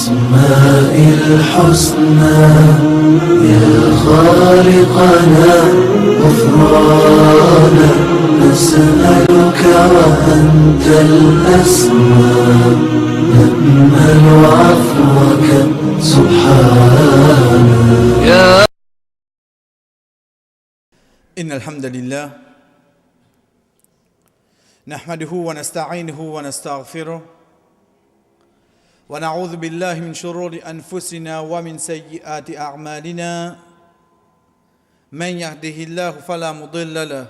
بالأسماء الحسنى يا خالقنا غفرانا نسألك وأنت الأسمى نأمل عفوك سبحانا يا إن الحمد لله نحمده ونستعينه ونستغفره ونعوذ بالله من شرور أنفسنا ومن سيئات أعمالنا من يهده الله فلا مضل له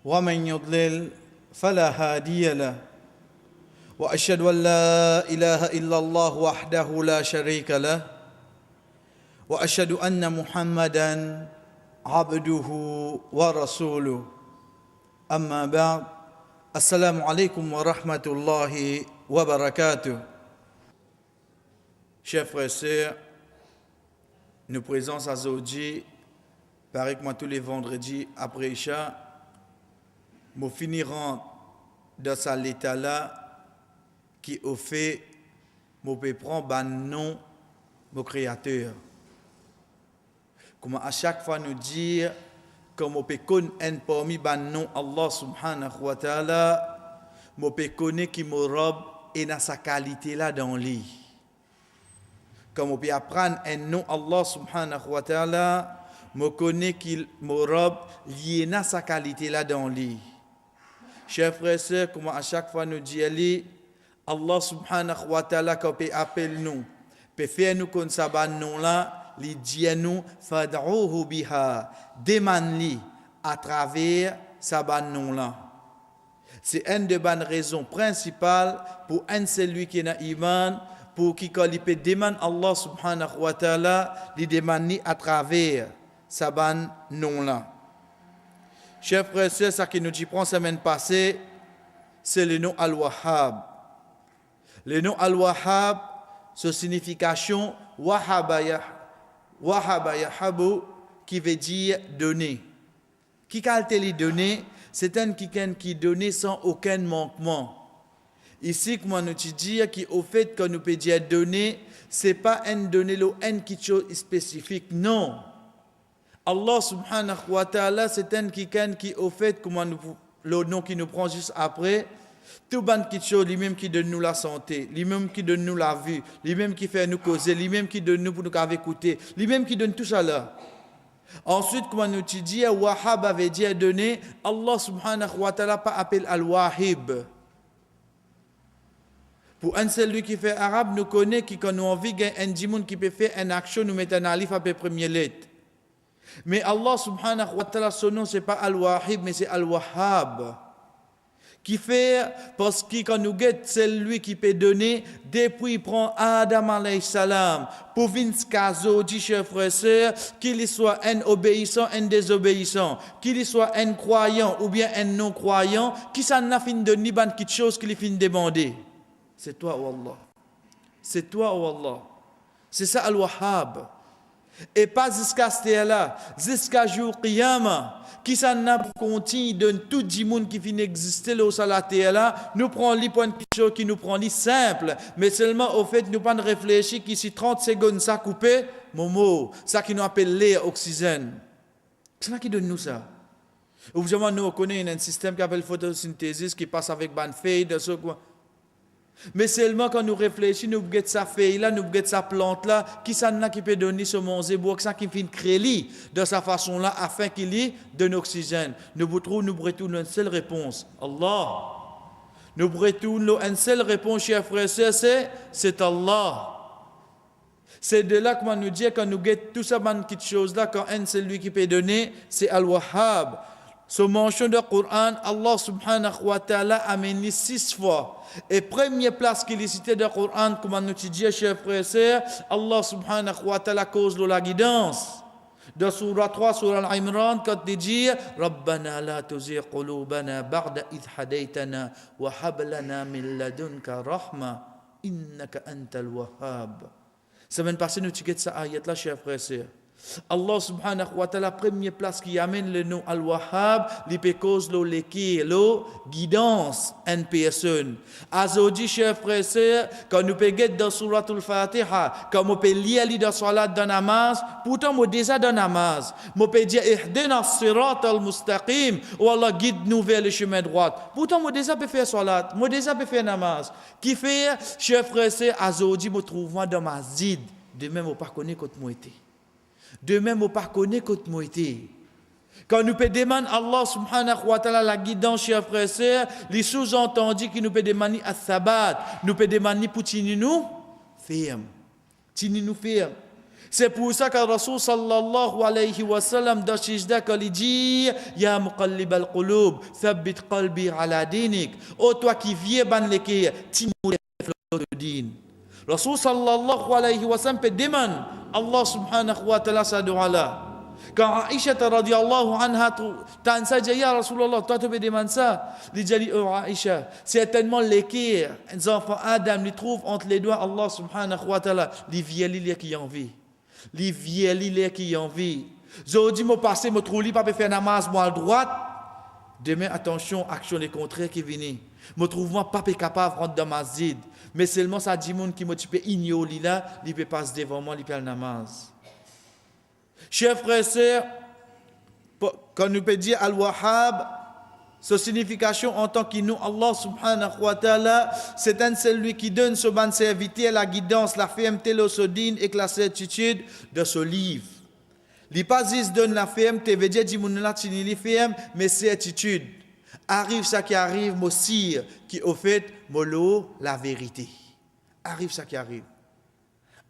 ومن يضلل فلا هادي له وأشهد أن لا إله إلا الله وحده لا شريك له وأشهد أن محمدًا عبده ورسوله أما بعد السلام عليكم ورحمة الله وبركاته. Chers frères et sœurs, nous présents à Zodji, pareil que moi tous les vendredis après Isha, nous finirons dans cet état-là qui au fait, nous pouvons prendre un nom, mon créateur. Comment à chaque fois nous dire comme on peut connaître parmi ban nom Allah subhanahu wa ta'ala, on peut connaître qui me robe et dans sa qualité là dans lui. Comme on peut apprendre un nom Allah subhanahu wa ta'ala, on connaît qu'il me robe lié dans sa qualité là dans lui. Chers frères et sœurs, comment à chaque fois nous dit Allah subhanahu wa ta'ala quand peut appeler nous, peut faire nous comme ça ban nom là. Li dienu fad'uhu biha demande-li à travers sa ban nom là. C'est une des bonnes raisons principales pour un celui qui est dans iman pour qui quand il peut demander Allah subhanahu wa ta'ala li demande à travers sa ban nom là. Chers frères et sœurs, ça qui nous dit prend semaine passée, c'est le nom Al-Wahhab. Le nom Al-Wahhab, sa signification Wahhaba yahabu qui veut dire donner. Qui qualité les donner, c'est un qui donne sans aucun manquement. Ici, comme nous dit qui au fait que nous peut dire donner, c'est pas un donner une chose spécifique, non. Allah subhanahu wa ta'ala, c'est un qui au fait comme le nom qui nous prend juste après. Tout ban qui chose, lui-même qui donne nous la santé, lui-même qui donne nous la vue, lui-même qui fait nous causer, lui-même qui donne nous pour nous écouter, lui-même qui donne tout ça là. Ensuite, comme nous dit, Wahhab avait dit donner, Allah subhanahu wa ta'ala pas appelle al-Wahib. Pour un seul lui qui fait arabe, nous connaît qui quand nous envie un djimoun qui peut faire une action, nous met un alif après première lettre. Mais Allah subhanahu wa ta'ala, son nom c'est pas al-Wahib, mais c'est al-Wahhab. Qui fait, parce que quand nous guette, c'est lui qui peut donner, depuis il prend Adam alayhi salam, pour Vinskazo, dit chers frères et sœurs, qu'il soit un obéissant, un désobéissant, qu'il soit un croyant ou bien un non-croyant, qui s'en a fin de ni ban quelque chose qu'il fin demander. C'est toi, oh Allah. C'est toi, oh Allah. C'est ça, Al-Wahhab. Et pas jusqu'à ce là, jusqu'à jour Qiyamah. Qui s'en a continue de tout le monde qui finit d'exister là au salaté là, nous prenons les points de chose qui nous prend les simple, mais seulement au fait nous pas réfléchir qu'ici 30 secondes ça coupé, momo, ça qui nous appelle l'air oxygène. C'est ça qui donne nous ça. Évidemment nous connaissons un système qui appelle photosynthèse qui passe avec ban feuille de ce quoi. Mais seulement quand nous réfléchissons, nous regardons sa feuille là, nous regardons sa plante là, qui s'en a qui peut donner ce manger, ça qui fait créer de sa façon là, afin qu'il y ait de l'oxygène. Nous retournons une seule réponse. Allah. Nous retournons une seule réponse, chers frères et sœurs, c'est Allah. C'est de là qu'on nous dit, quand nous regardons tout ça, quelque chose là, quand un seul lui qui peut donner, c'est Al-Wahhab. Ce mention de Coran, Allah subhanahu wa ta'ala a mené 6 fois. Et première place qu'il est cité dans le Coran, comme nous dit, chers frères et sœurs, Allah subhanahu wa ta'ala cause de la guidance. Dans Surah 3, Surah Al-Imran, quand il dit Rabbana la tuzigh qulubana ba'da idh hadaytana wa hab lana min ladunka rahma innaka antal wahhab. Semaine passée, nous tirons cette ayat là, chers frères et sœurs. Allah subhanahu wa ta'ala, première place qui amène le nom Al-Wahhab, il peut cause le guidance en personne. Azodi, chers frères et sœurs, quand nous peut get dans Suratul Fatiha, quand nous peut lire dans Salat dans namaz, pourtant nous déjà dans namaz, nous peut dire Ihdina sirat al-mustaqim, ou Allah guide-nous vers le chemin droit. Pourtant nous déjà peut faire Salat, nous déjà peut faire namaz. Qui fait, chers frères et sœurs, Azodi, nous trouvons dans Masjid, de même nous pas connaître quand nous était. De même, on ne connaît pas comment était. Quand nous peut demander à Allah subhanahu wa ta'ala la guidance, chers frères et sœurs, les sous-entendus qui nous peut demander à sabat, nous peut demander pour tenir nous ferme. Tenir nous ferme. C'est pour ça que Rasul sallallahu alayhi wa sallam dans Shijda quand il dit Ya muqallib al-qulub, thabbit qalbi ala dinik. Oh toi qui viens ban le cœur, tenir le din. Rasul sallallahu alayhi wa sallam peut demander Allah subhanahu wa ta'ala sa doa là. Quand Aïcha radiyallahu anha t'en saja ya Rasulullah, toi tu peux demander ça. Il dit oh Aïcha, certainement l'équerre, les enfants Adam les trouvent entre les doigts Allah subhanahu wa ta'ala, les vieilles qui en vie. Les vieilles qui en vie. Jodi mo passé mo trouli pas faire namaz moi à droite. Demain attention action les contraires qui viennent. Mo trouve moi pas capable rentrer dans masjid. Mais seulement ça dit monde qui me peut ignorer là, il peut passer devant moi, il peut le namaz. Chers frères et sœurs, quand nous peut dire Al-Wahhab, sa signification en tant qu'il nous, Allah subhanahu wa ta'ala, c'est un celui qui donne ce ban serviteur la guidance, la fermeté, l'osodine et la certitude de ce livre. Il pas juste donne la fermeté, veut dire dit moun la tinili ferme, mais certitude. Arrive ça qui arrive, mon sire, qui au fait, molo la vérité. Arrive ça qui arrive.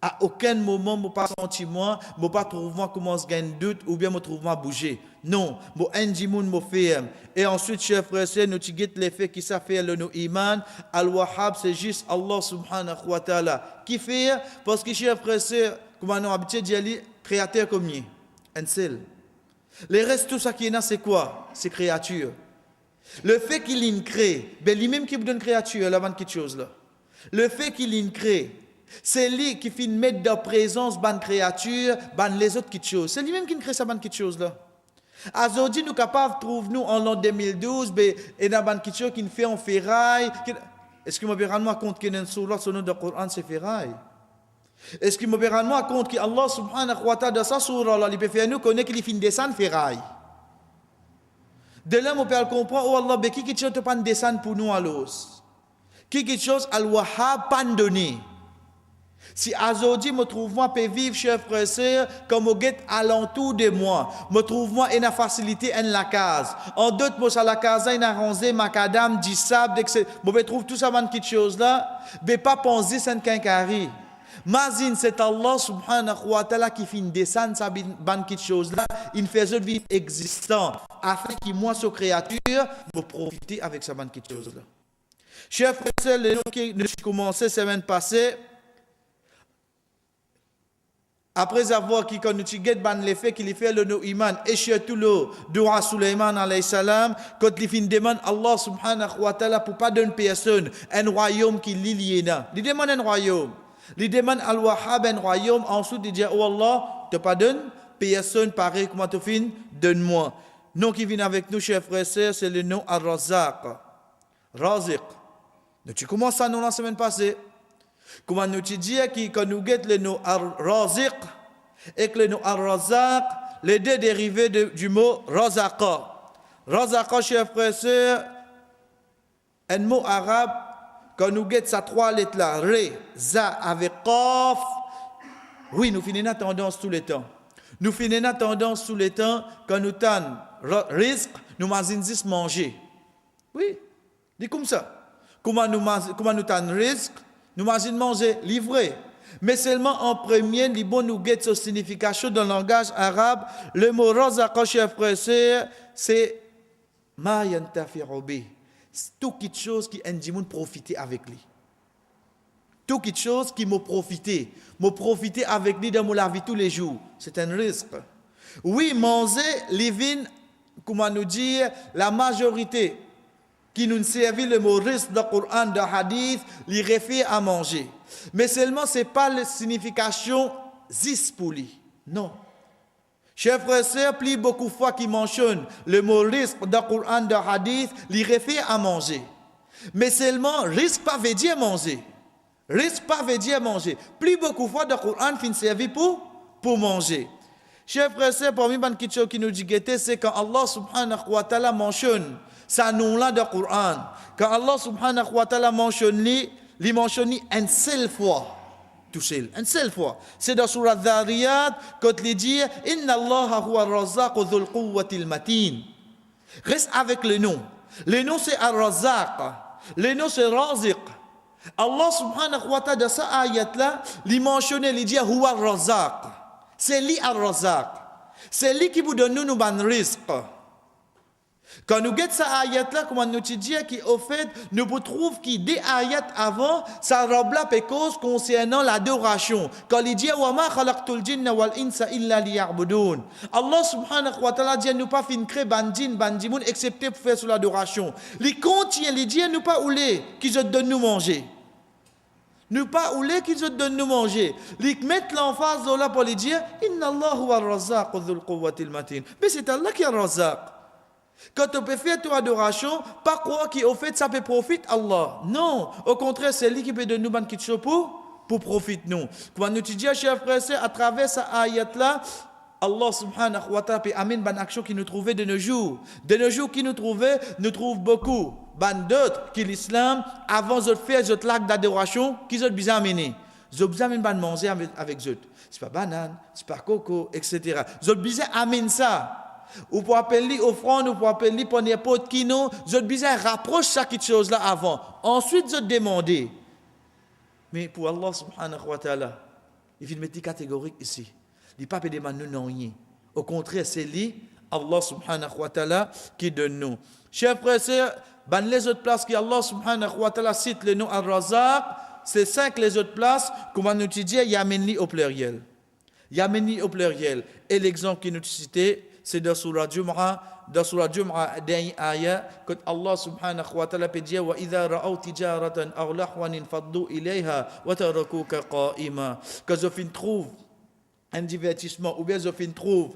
À aucun moment, je ne pas senti moi, je ne pas trouver moi comment se gagne doute ou bien je trouve moi bouger. Non, je suis un ferme. Et ensuite, chers frères et sœurs, nous avons l'effet qui ça fait le nous iman. Al-Wahhab, c'est juste Allah subhanahu wa ta'ala. Qui fait, parce que chers frères et sœurs, comme on a habitué de dire, créateur comme lui, un seul. Les restes, tout ça qui est là, c'est quoi? C'est créature. Le fait qu'il crée, ben lui-même qui vous donne créature, là, quelque chose là. Le fait qu'il crée, c'est lui qui finit mettre dans présence ban créature, ban les autres quelque chose. C'est lui-même qui crée ça ban quelque chose là. Aujourd'hui, nous capables trouve nous en l'an 2012, ben et dans ban quelque chose qui fait en ferraille. Est-ce que me rendre compte qu'il y a une sourate sur le Coran c'est ferraille? Est-ce que me rendre compte que Allah subhanahu wa ta'ala dans sa sourate là, il peut faire nous connaître qu'il finit descendre ferraille? De là, on peut comprendre, oh Allah, qui quelque chose ne pas descendre pour nous à l'os. Qui quelque chose, Al-Wahhab, pas donné. Si aujourd'hui, me trouve moi, peut vivre, chers frères et sœurs, comme au guet alentour de moi, me trouve moi, une facilité en la case. En d'autres mots, à la case, il a rangé, macadam, du sable, etc. Je trouve tout ça, quelque chose là, mais pas penser, c'est un quinquari. Mazine, c'est Allah subhanahu wa ta'ala qui fait descendre sa quelque chose là, il fait une vie existante, afin que moi, ce créature, me profiter avec sa quelque chose là. Chers frères et sœurs, les noms qui nous commencé la semaine passée, après avoir qui quand nous avons l'effet qu'il fait le nom iman et surtout le doua Sulaiman alayhi salam quand il fin demande Allah subhanahu wa ta'ala pour pas donner personne un royaume qui l'iliena. Il demande un royaume. Il demande Al-Wahhab un royaume, ensuite il dit oh Allah, te pas donne personne pareil comment tu fin donne-moi. Nom qui vient avec nous chers frères et sœurs, c'est le nom Ar-Razzaq. Raziq. Nous tu commences ça nous la semaine passée. Comment nous te dire que quand nous guettons le nom Ar-Raziq et que le nom Ar-Razzaq, les deux dérivés du mot Razaqa. Razaqa, chers frères et sœurs, un mot arabe, quand nous guettons ces trois lettres là, Ré, Za avec Qaf, oui, nous finissons la tendance tout le temps. Nous finissons la tendance tout le temps quand nous tannons risque, nous mangeons manger. Oui, dit comme ça. Comment nous tannons risque? Nous mangeons manger livré. Mais seulement en premier, les bons nous guettent sa signification dans le langage arabe. Le mot razaqa, chers frères et sœurs, c'est ma yantafi'u bi. Tout quelque chose qui indique profiter avec lui. Tout quelque chose qui m'a profité avec lui dans la vie tous les jours. C'est un risque. Oui, manger, living, comment nous dire, la majorité qui nous servit le mot risque dans le Coran, dans le hadith, il réfère à manger. Mais seulement, ce n'est pas la signification zis pour lui. Non. Chers frères et sœurs, plus beaucoup de fois qu'ils mentionnent le mot risque dans le Coran, dans le hadith, il réfère à manger. Mais seulement, risque pas veut dire manger. Risque pas veut dire manger. Plus beaucoup de fois dans le Coran, il servi pour manger. Chers frères et sœurs, parmi les choses qui nous dit c'est quand Allah subhanahu wa ta'ala mentionne ça nom-là dans le Coran. Quand Allah subhanahu wa ta'ala mentionne, il mentionne une seule fois. Tout seul, une seule fois. C'est dans Surah Dhariyat, quand il dit Inna Allah huwa ar-razzaq dhul quwwatil matin. Reste avec le nom. Le nom c'est Ar-Razzaq. Le nom c'est Raziq. Allah subhanahu wa ta'ala dans cette ayat-là, il mentionne, il dit huwa ar-Razzaq. C'est lui Ar-Razzaq. C'est lui qui vous donne nous ban risque. Quand nous guettons cette ayat-là, comme nous dit, qui au fait, nous trouvons qu'il des ayats avant, ça rabla cause concernant l'adoration. Quand il dit, wa ma khalaqtul jinna wal insa illa liya'budun. Allah subhanahu wa ta'ala dit, nous pas fin créer bandin, bandimoun, excepté pour faire sur l'adoration. Il contient, il dit, nous pas oulé, qui se donne nous manger. Nous pas oulé, qui se donne nous manger. Il met l'emphase là pour lui dire, inna Allah huwa ar-razzaq dhul quwwatil matin. Mais c'est Allah qui est ar-razzaq. Quand on peut faire ton adoration, pas croire qu'au fait ça peut profiter Allah. Non, au contraire, c'est lui qui peut donner nous ban quelque chose pour profiter nous. Quand nous disons, chers frères et sœurs, à travers cette ayat-là, Allah subhanahu wa ta'ala peut amener ban action qui nous trouvait de nos jours. De nos jours qui nous trouvait, nous trouve beaucoup. Ban d'autres qui l'islam, avant de faire cet acte d'adoration, qui ont besoin amener. Ils ont besoin de manger avec eux. C'est pas banane, c'est pas coco, etc. Ils ont besoin d'amener ça. Ou pour appeler offrande, ou pour appeler pour n'importe qui, non, je besoin rapproche ça quelque chose là avant. Ensuite, je demander. Mais pour Allah subhanahu wa ta'ala, il fait une métier catégorique ici. Il ne peut pas demander non rien. Au contraire, c'est lui, Allah subhanahu wa ta'ala, qui donne nous. Chers frères et sœurs, les autres places que Allah subhanahu wa ta'ala cite le nom Ar-Razzaq, c'est 5 les autres places, comment nous dit, Yameni au pluriel. Yameni au pluriel. Et l'exemple qui nous citait, c'est dans Surah Jum'a, dernière ayah, quand Allah subhanahu wa ta'ala peut dire, wa idha ra'aw tijaratan aw lahwan faddu ilayha wa tarakuka qa'ima. Quand je trouve un divertissement, ou bien je trouve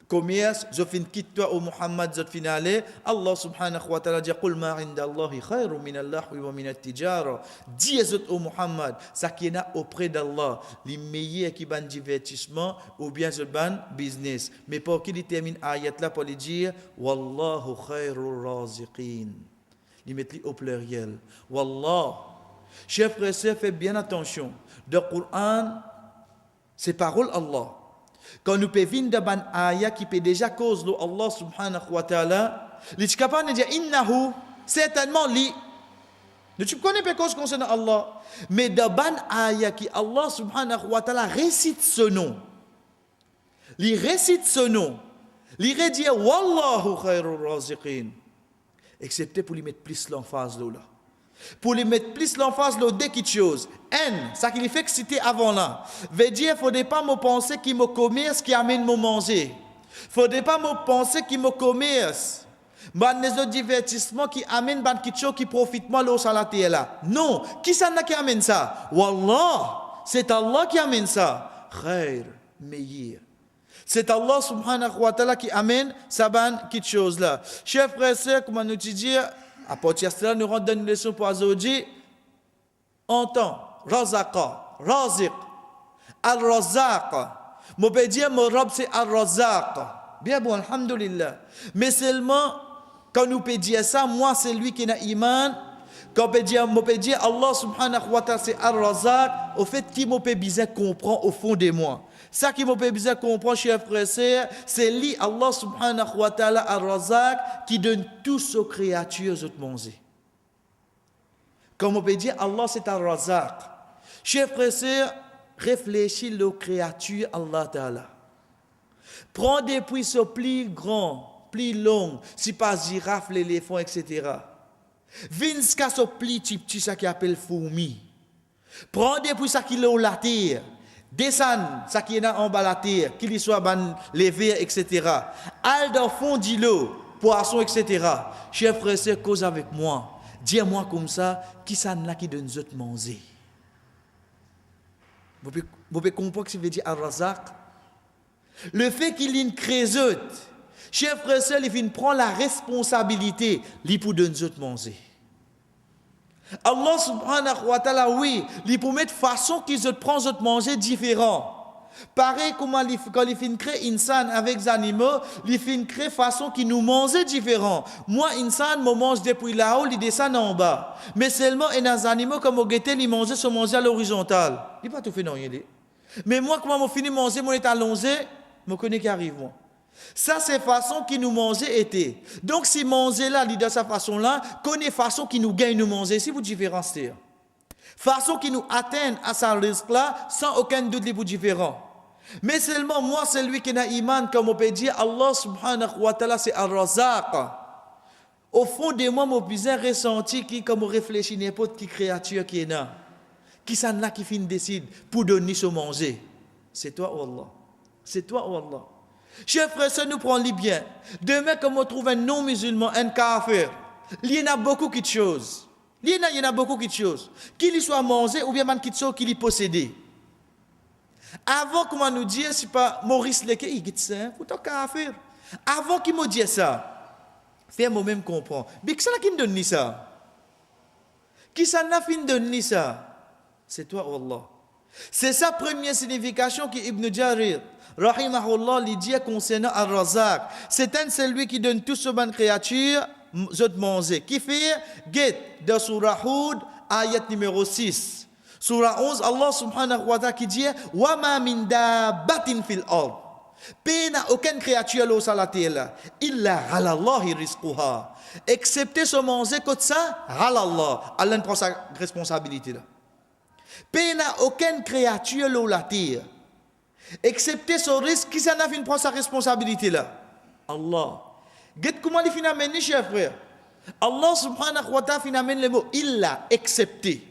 commerce, je quitte toi au Muhammad, je aller, Allah subhanahu wa ta'ala dit, qul ma inda Allahi khayru min al-lahwi wa min at-tijara. Dis au Muhammad, ça qui est là auprès d'Allah, les meilleurs qui ban divertissement, ou bien je ban business. Mais pour qu'il termine ayat là, pour lui dire, wallahu khayru raziqin. Il met au pluriel. Wallah. Chers frères et sœurs, faites bien attention. Le Coran, c'est parole Allah. Quand nous pouvons venir dans une ayah qui peut déjà cause de Allah subhanahu wa ta'ala, il est capable de dire innahu, certainement li. Tu connais pas cause concernant Allah. Mais dans une ayah qui Allah subhanahu wa ta'ala récite ce nom, il récite ce nom, il dit wallahu khairur raziqin. Excepté pour lui mettre plus l'emphase là. Pour lui mettre plus l'emphase là dès quelque chose. Ça qui lui fait citer avant là. Veut dire, il ne faudrait pas me penser qu'il me commerce qui amène me manger. Il ne faudrait pas me penser qu'il me commerce. Les autres divertissements qui amènent quelque chose qui profite moi là au salaté là. Non. Qui ça qui amène ça? Wallah. C'est Allah qui amène ça. Khair, meilleur. C'est Allah subhanahu wa ta'ala qui amène ça quelque chose là. Chers frères et sœurs, comme nous dit, à partir de cela, nous rendons une leçon pour Azawji. Entends, Razaqa, Raziq, Al-Razaq. Mon père dit, mon Rab, c'est Al-Razaq. Bien bon, alhamdulillah. Mais seulement, quand nous peut dire ça, moi, c'est lui qui n'a iman. Quand mon père dit, Allah subhanahu wa ta'ala, c'est Al-Razaq, au fait, qui mon père bizarre comprend au fond de moi. Ça qui m'a fait bizarre comprendre, chers frères et sœurs, c'est lui, Allah subhanahu wa ta'ala, Ar-Razaq, qui donne tous aux créatures de manger. Comme on peut dire, Allah c'est Ar-Razaq. Chers frères et sœurs, réfléchis aux créatures, Allah ta'ala. Prends des puissants plus grands, plus longs, si pas girafe, l'éléphant, etc. Vinska so plus petit, ça qui appelle fourmi. Prends des puissants qui l'ont la terre. Descend, ça qui est en bas la terre, qu'il y soit les vers, etc. Al dans fond d'îlot, poisson, etc. Chers frères et sœurs, cause avec moi. Dis-moi comme ça, qui ça là qui donne autres manger? Vous pouvez comprendre ce que ça veut dire Ar-Razaq? Le fait qu'il y ait une créseute, chers frères et sœurs, il prend la responsabilité, il pour donner nous autres manger. Allah subhanahu wa ta'ala, oui, il pour mettre façon qu'ils prennent autres manger différent. Pareil comme quand il fait créer insan avec les animaux, il fait créer façon qui nous mange différent. Moi, insan, je mange depuis là-haut, il descend en bas. Mais seulement, il y a des animaux comme au guetté, ils mangent se manger à l'horizontale. Il n'est pas tout fait non, il est. Mais moi, quand je finis de manger, mon est allongé, je connais qui arrive, moi. Ça, c'est façon qui nous mangeait était. Donc, si manger là, de sa façon-là, connaît façon qui nous gagne nous manger, si vous différenciez. Façon qui nous atteint à ce risque-là, sans aucun doute, les bouts différents. Mais seulement moi, c'est lui qui n'a iman, comme on peut dire, Allah subhanahu wa ta'ala, c'est Ar-Razaq. Au fond de moi, mon plus ressenti qui, comme on réfléchit, n'importe qui créature qui est là, qui s'en là qui finit décide pour donner ce manger. C'est toi, oh Allah. C'est toi, oh Allah. Chers frères, ça nous prend les bien. Demain, comme on trouve un non-musulman, un kafir, il y en a beaucoup de choses. Il y en a beaucoup de choses. Qu'il y soit mangé ou bien man qu'il soit qu'il y possédé. Avant qu'on nous dise, c'est pas Maurice Leke, il dit ça, faut kafir. Avant qu'il me dise ça, fais moi-même comprendre. Mais qui ça qui me donne ça? Qui ça n'a fin donné ça? C'est toi, Allah. C'est sa première signification qui Ibn Jarir, rahimahullah, lui dit concernant Ar-Razaq. C'est celui qui donne tout ce bonne créature, zot manger. Qui fait, guette, de Surah Hud, ayat numéro 6. Surah 11, Allah subhanahu wa ta'ala qui dit wa ma min dabbatin fil ard. Pena aucune créature là sur la terre illa ala Allah rizquha. Excepté ce manger comme ça, ala Allah. Allah prend sa responsabilité là. Pena aucune créature là la terre. Excepté ce risque qui s'en a fait prendre sa responsabilité là. Allah. Get comment il finit amener chers frères. Allah subhanahu wa ta'ala finit amener le mot illa excepté.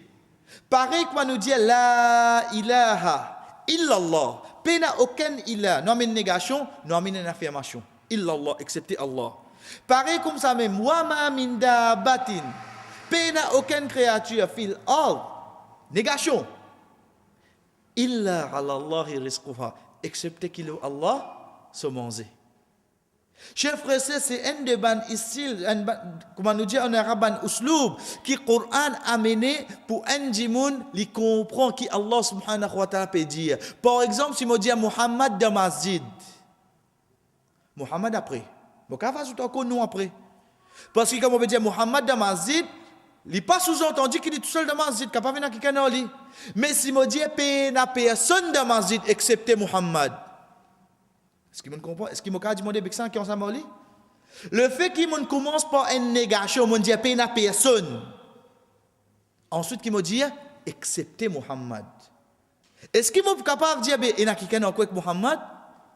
Pareil qu'on nous dit la ilaha illallah. Pena aucun ilah. Nous amène négation, nous amène une affirmation. Illallah, excepté Allah. Pareil comme ça même. Wa ma min dabbatin. Pena aucune créature fil ard. Négation. Illa ala Allah rizquha. Excepté qu'il Allah se manger. Chers frères, c'est un de ban style, comment nous dit en arabe, un usloub, qui le Coran a mené pour un djimoun, qui comprend qui Allah subhanahu wa ta'ala peut dire. Par exemple, si on dit Muhammad de masjid, Muhammad après, bon, qu'à faire tout nous après. Parce que comme on peut dire Muhammad de masjid, il n'est pas sous-entendu qu'il est tout seul de masjid, qu'il n'y a pas venir quelqu'un d'autre. Mais si on dit personne de masjid, excepté Muhammad. Est-ce qu'il me comprend? Est-ce qu'il m'a dit mon débexan qui en s'amoli? Le fait qu'il commence par une négation, on dit pas personne. Ensuite, qu'il me dit excepté Muhammad. Est-ce qu'il est capable de dire il y a quelqu'un en quoi avec Muhammad?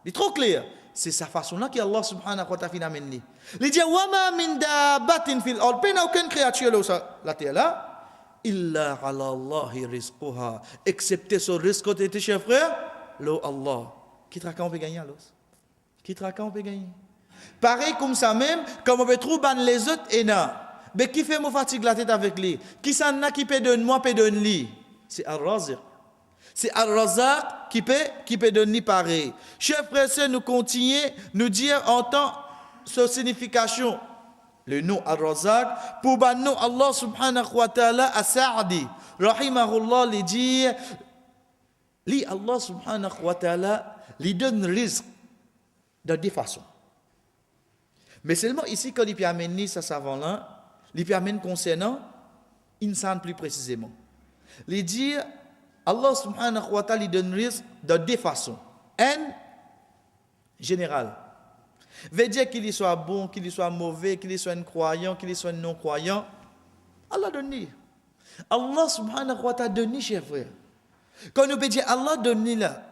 Il est trop clair. C'est sa façon-là qu'Allah subhanahu wa ta'ala amène. Il dit wa ma min dabbatin fil ard, pas aucune créature là la terre là, illa ala Allah rizquha, excepté ce risque que tu cher frère, là Allah. Qui traque on peut gagner alors? Qui traque on peut gagner? Pareil comme ça même, comme on peut trouver les autres et là. Mais qui fait me fatigue la tête avec lui? Qui s'en a qui peut donner moi, peut donner lui? C'est Ar-Razaq. C'est Ar-Razaq qui peut donner pareil. Chers frères et sœurs, nous continuons, nous dire en tant que signification, le nom Ar-Razaq, pour le nom Allah subhanahu wa ta'ala à Sa'di, rahimahullah, lui dire, lui Allah subhanahu wa ta'ala, lui donne risque de deux façons. Mais seulement ici, quand il peut amener ça savant-là, il peut amener concernant insan plus précisément. Il dit, Allah subhanahu wa ta'ala lui donne risque de deux façons. Un, général. Veut dire qu'il soit bon, qu'il soit mauvais, qu'il soit un croyant, qu'il soit un non-croyant. Allah donne. Allah subhanahu wa ta'ala donne, chers frères. Quand nous peut dire Allah donne là,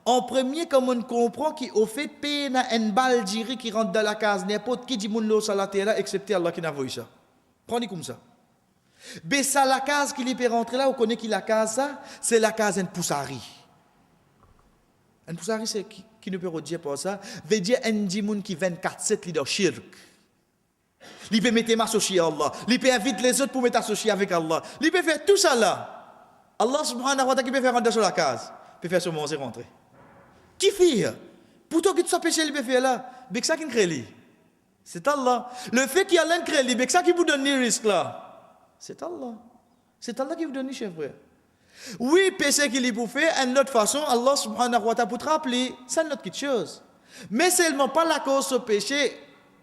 en premier, comme on comprend qu'il au fait payer une balle d'iri qui rentre dans la case, n'importe qui dit mon lot sur la terre, excepté Allah qui n'a vu ça. Prenez comme ça. Mais ça, la case qui peut rentrer là, on connaît qui la case ça, c'est la case en poussari. Un poussari, c'est qui ne peut pas dire pour ça, veut dire un dimoun qui 24/7 li dans shirk. Il peut mettre m'associer à Allah. Il peut inviter les autres pour mettre associer avec Allah. Il peut faire tout ça là. Allah subhanahu wa ta'ala qui peut faire rentrer sur la case. Peut faire ce manger rentrer. Qui fait? Pourtant, que tu sois péché, il peut faire là. Mais ça qui crée. C'est Allah. Le fait qu'il y a l'un crée, mais ça qui vous donne le risque là. C'est Allah. C'est Allah qui vous donne, chef frère. Oui, péché qu'il est pour faire, une autre façon, Allah subhanahu wa ta'ala pour te rappeler, c'est une autre chose. Mais seulement pas la cause ce péché,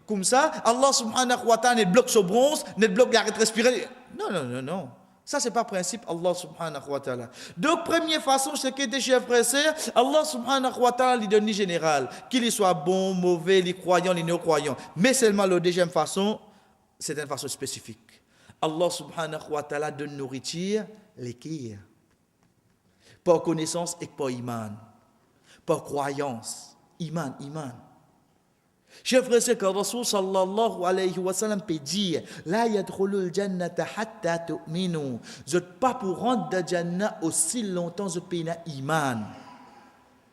comme ça, Allah subhanahu wa ta'ala ne bloque ce bronze, ne bloque l'arrêt de respirer. Non. Ça, c'est pas principe Allah subhanahu wa ta'ala. Donc, première façon, c'est que des chers frères et sœurs, Allah subhanahu wa ta'ala lui donne général, qu'il soit bon, mauvais, les croyants, les non-croyants. Mais seulement la deuxième façon, c'est une façon spécifique. Allah subhanahu wa ta'ala donne nourriture, l'équerre. Par connaissance et par iman. Par croyance. Iman. Chers frères et sœurs, quand Rasul sallallahu alayhi wa sallam peut dire La yadkhulul jannata hatta tu'minu. Je ne pas pour rentrer dans le jannah aussi longtemps je paye iman.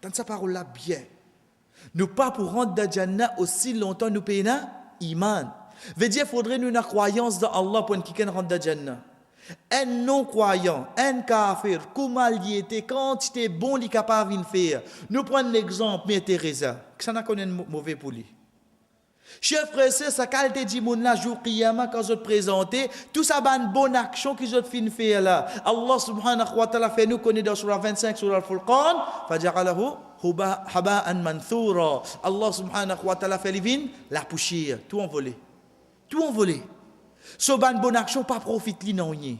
Dans sa parole là bien. Nous pas pour rentrer dans le jannah aussi longtemps nous payons iman. Veut dire faudrait nous une croyance dans Allah pour qu'on rentre dans le jannah. Un non-croyant, un kafir, comment il était, quand il était bon, il est capable de faire. Nous prenons l'exemple, Mère Teresa, que ça n'a connu mauvais pour lui. Chers frères et sœurs, sa qualité dit mon la jour qiyamah quand je te présentais, tout ça va une bonne action que je te fin faire là. Allah subhanahu wa ta'ala fait nous connaître dans surah 25 surah al-Furqan, faja'alahu haba'an manthura. Allah subhanahu wa ta'ala fait livin la poussière, tout envolé. So ban bonne action pas profite li non rien.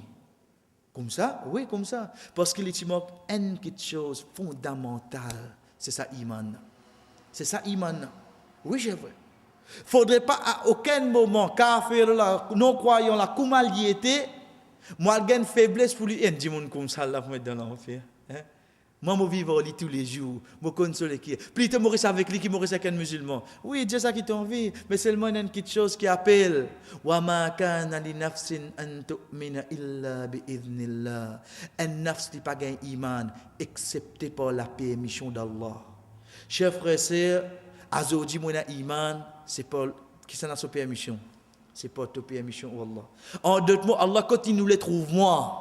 Comme ça, oui, comme ça. Parce qu'il est une chose fondamentale, c'est ça iman. Oui, j'ai vrai. Faudrait pas à aucun moment kafir là, non croyant là, comment il était, moi j'ai une faiblesse pour lui, et dit mon comme ça là pour mettre dans l'enfer. Moi, je vis avec lui tous les jours. Je console qui. Plus tu mourrais avec lui, qui mourrait avec un musulman. Oui, Dieu ça qui t'envie, mais seulement une petite chose qui appelle. Wa ma kana li nafsin an tu'mina illa bi idhnillah. Un nafs qui pas gain iman, excepté par la permission d'Allah. Chers frères et sœurs, azodi mon iman, c'est pas qui ça n'a sa permission. C'est pas ta permission Allah. En d'autres mots, Allah continue nous les trouve moi.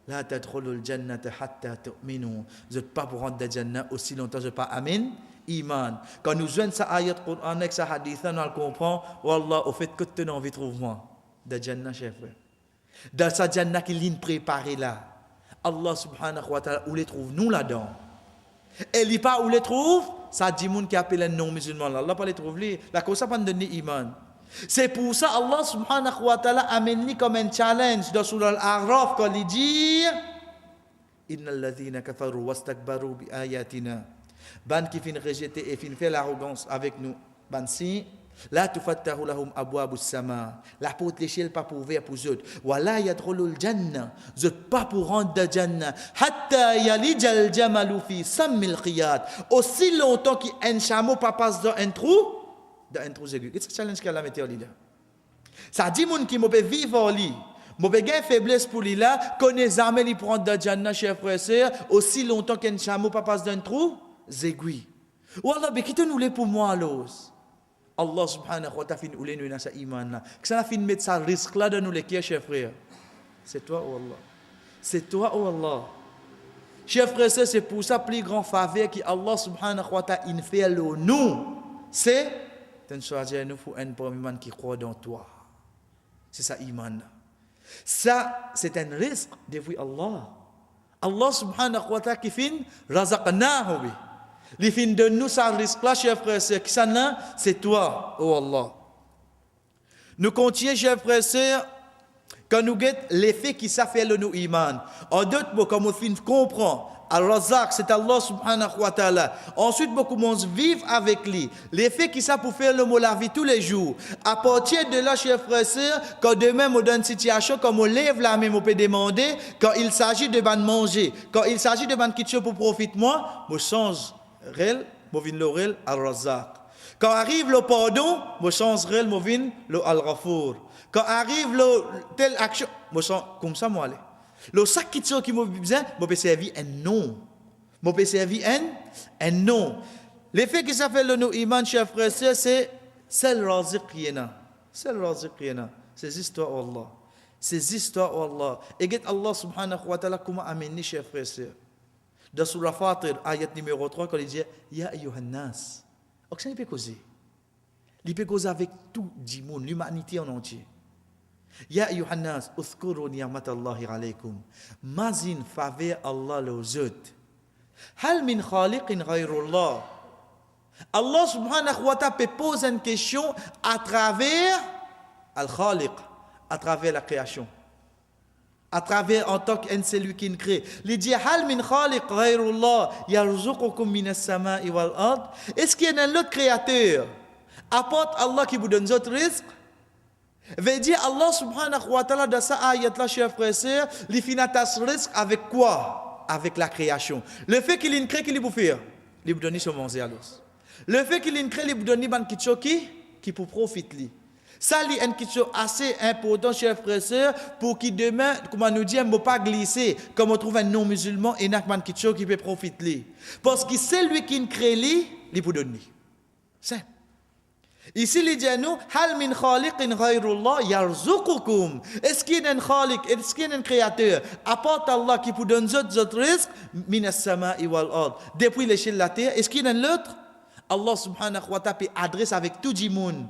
La tadkhulul jannata hatta tu'minu. Vous n'êtes pas pour rentrer dans le jannah aussi longtemps, je pas amin, iman. Quand nous jouons sa ayat Qur'an avec sa hadith, on le comprend. Wallah, au fait que tu as envie de trouver moi dans le jannah, chef frère. Dans sa jannah qui est préparée là. Allah subhanahu wa ta'ala, où les trouve nous là-dedans. Et il pas où les trouve, ça dit moun qui appelle un non-musulman là. Allah pas les trouve lui. La cause ça pas donner iman. C'est pour ça Allah subhanahu wa ta'ala amène comme un challenge dans surah Al-A'raf quand il dit Innal ladhina kafaru wastakbaru bi ayatina. Ban qui fin rejeter et fin fait l'arrogance avec nous. Ban si la tufattahu lahum abwabus sama. La porte l'échelle pas pour ouvrir pour eux. Wa la yadkhulul janna. Zot pas pour rentrer dans janna hatta yalijal jamalu fi sammil qiyad. Aussi longtemps qu'un chameau pas passe dans un trou. Dans un trou aigu. C'est un challenge qu'elle a mis là. Ça dit moun qui m'a peut vivre lui, m'a peut gain faiblesse pour lui là, connaît jamais lui prendre dans janna chers frères et sœurs, aussi longtemps qu'un chameau pas passe dans un trou aigu. Ou Allah be quitte nous les pour moi alors. Allah subhanahu wa ta'ala fin oulé nous dans sa iman là. Que ça fin mettre ça risque là dans nous les chers frères. C'est toi ou Allah. C'est toi ou Allah. Chers frères et sœurs, c'est pour ça plus grand faveur que Allah subhanahu wa ta'ala in fait nous. C'est de choisir nous pour un premier qui croit dans toi. C'est ça, iman. Ça, c'est un risque devant Allah. Allah subhanahu wa ta'ala qui fin razaqnahu bi. Il fin de nous ça risque là, chers frères et sœurs. Qui ça là, c'est toi, oh Allah. Nous continuons, chers frères et sœurs, quand nous guettons l'effet qui ça fait le nous iman. En d'autres mots, comme on fin comprend. Al-Razak, c'est Allah subhanahu wa ta'ala. Ensuite, beaucoup de monde vivent avec lui. L'effet qui ça pour faire le mot la vie tous les jours. À partir de là, chers frères et sœurs, quand demain, on donne une situation, comme on lève la main, on peut demander, quand il s'agit de ban manger, quand il s'agit de ban quelque chose pour profiter moi, je change réel, je viens le réel Al-Razak. Quand arrive le pardon, je change réel, je viens le Al-Ghafour. Quand arrive le telle action, je change comme ça, moi, allez. Le sac qui m'a besoin, m'a servi un nom. M'a servi un nom. L'effet que ça fait le nom iman, chers frères et sœurs, c'est le raziq qui est là. C'est le raziq qui est là. C'est l'histoire d'Allah. C'est l'histoire d'Allah. Et Allah subhanahu wa ta'ala comment amener, chers frères et sœurs. Dans Surah Fatir, ayat numéro 3, quand il dit Ya ayyuhan nas. Donc, ça, il peut causer. Il peut causer avec tout le monde, l'humanité en entier. Ya ayyuhan nas, uthkuru ni'matallahi alaykum. Mazin faveur Allah les autres. Hal min khaliqin ghayrullah. Allah subhanahu wa ta'ala peut poser une question à travers Al-Khaliq, à travers la création. À travers en tant que celui qui nous crée. Il dit Hal min khaliq ghayrullah yarzuqukum minas sama'i wal ard. Est-ce qu'il y a un autre créateur à part Allah qui vous donne d'autres risques? Veut dire Allah subhanahu wa ta'ala dans sa ayat là, chers frères et sœurs, il finit ce risque avec quoi? Avec la création. Le fait qu'il crée, qu'il vous fait, il vous donne son manger à l'os. Le fait qu'il crée, il vous donne ban qui pour profiter. Ça, c'est une question assez importante, chers frères et sœurs, pour que demain, comment nous dire, ne pas glisser, comme on trouve un non-musulman, et un question qui peut profiter. Parce que c'est lui qui crée, il vous donne. C'est. Ici, il dit à nous, Hal min khaliqin ghayrullah yarzuqukum. Est-ce qu'il y a un khaliq, est-ce qu'il y a un créateur, à part Allah qui vous donne d'autres risques, minas sama'i wal ard. Depuis l'échelle de la terre, est-ce qu'il y a un autre? Allah subhanahu wa ta'ala peut adresser avec tout le monde.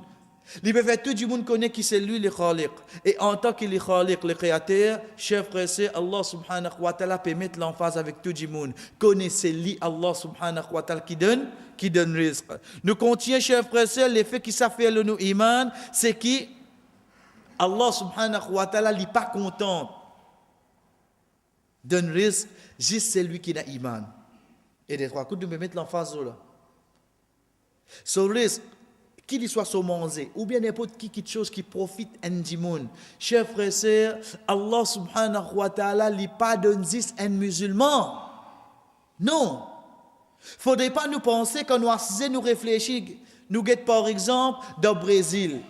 Il peut faire tout le monde connaît qui c'est lui le khaliq. Et en tant que le khaliq, le créateur, chers frères et sœurs, Allah subhanahu wa ta'ala peut mettre l'emphase avec tout le monde. Connaissez lui Allah subhanahu wa ta'ala qui donne risque. Nous continuons, chers frères et sœurs, l'effet qui s'affait le nous iman, c'est que Allah subhanahu wa ta'ala n'est pas content. Donne risque, juste celui qui a iman. Et des trois coups, nous mettre l'emphase là. Ce risque, qu'il soit sommangé, ou bien n'importe qui quelque chose qui profite du monde. Chers frères et sœurs, Allah subhanahu wa ta'ala n'est pas donné un musulman. Non. Il ne faudrait pas nous penser quand nous assisons, nous réfléchissons. Nous guettons par exemple dans le Brésil.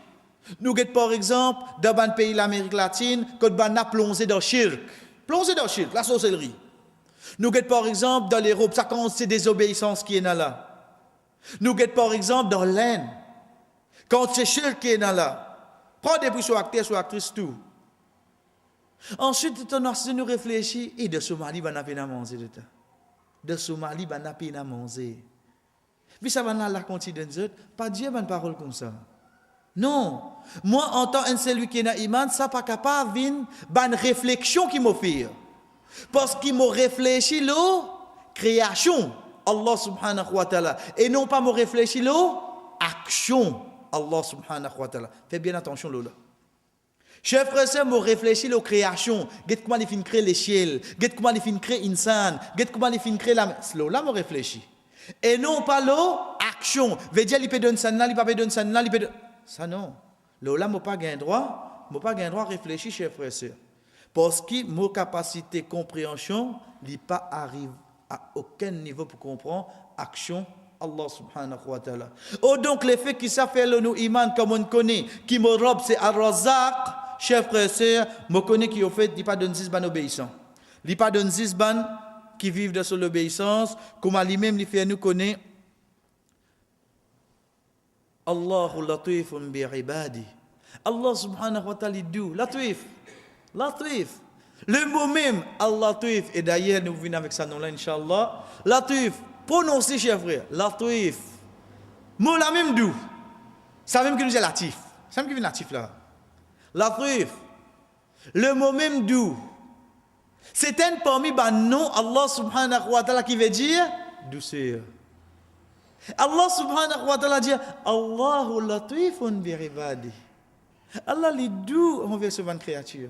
Nous guettons par exemple dans un pays de l'Amérique latine, quand on a plongé dans le shirk. Plongé dans le shirk, la sorcellerie. Nous guettons par exemple dans l'Europe, ça compte c'est désobéissance qui est là. Nous guettons par exemple dans l'Inde. Quand c'est shirk qui est là, prends des bruits sur acteur, sur actrice, tout. Ensuite, on a nous réfléchir, et de Somalie, on a peine à manger de temps. De Somalie, on a peine à manger. Mais ça va la continuer de pas dire une parole comme ça. Non. Moi, en tant que celui qui est dans l'iman, ça pas capable de une réflexion qui m'offre. Parce qu'il m'a réfléchi la création, Allah subhanahu wa ta'ala. Et non pas m'a réfléchi la action. Allah subhanahu wa ta'ala. Faites bien attention, Lola. Chers frères et sœurs, je réfléchis à la création. Regarde comment il finit créer l'échelle. Regarde comment il finit créer l'insan. Regarde comment il finit créer la... Lola, je réfléchis. Et non pas l'action. Veut dire, il peut donner ça, il peut pas donner ça, il peut donner... Ça non. Lola, je n'ai pas un droit. Je n'ai pas un droit à réfléchir, chers frères et sœurs. Parce que ma capacité de compréhension n'est pas arrive à aucun niveau pour comprendre l'action Allah subhanahu wa ta'ala. Oh donc l'effet qui s'appelle nous iman comme on connaît, qui me robe c'est Ar-Razzaq, chers frères et sœurs, me connaît qui au fait, il pas donne 6 ban obéissants. Il pas donne 6 ban qui vivent de l'obéissance, comme lui-même il fait nous connaît. Allahu latifun bi ibadi. Allah subhanahu wa ta'ala dit latif. Latif. Le mot même al-latif et d'ailleurs nous venons avec ça non là inchallah. Latif. Prononcez, chers frères, latif. Mot la même doux. Ça même qui nous dit latif. Ça même qui vient latif là. Latif. Le mot même doux. C'est un parmi les noms Allah subhanahu wa ta'ala qui veut dire douceur. Allah subhanahu wa ta'ala dit Allahu latifun bi ibadi. Allah est doux envers ce ban créature.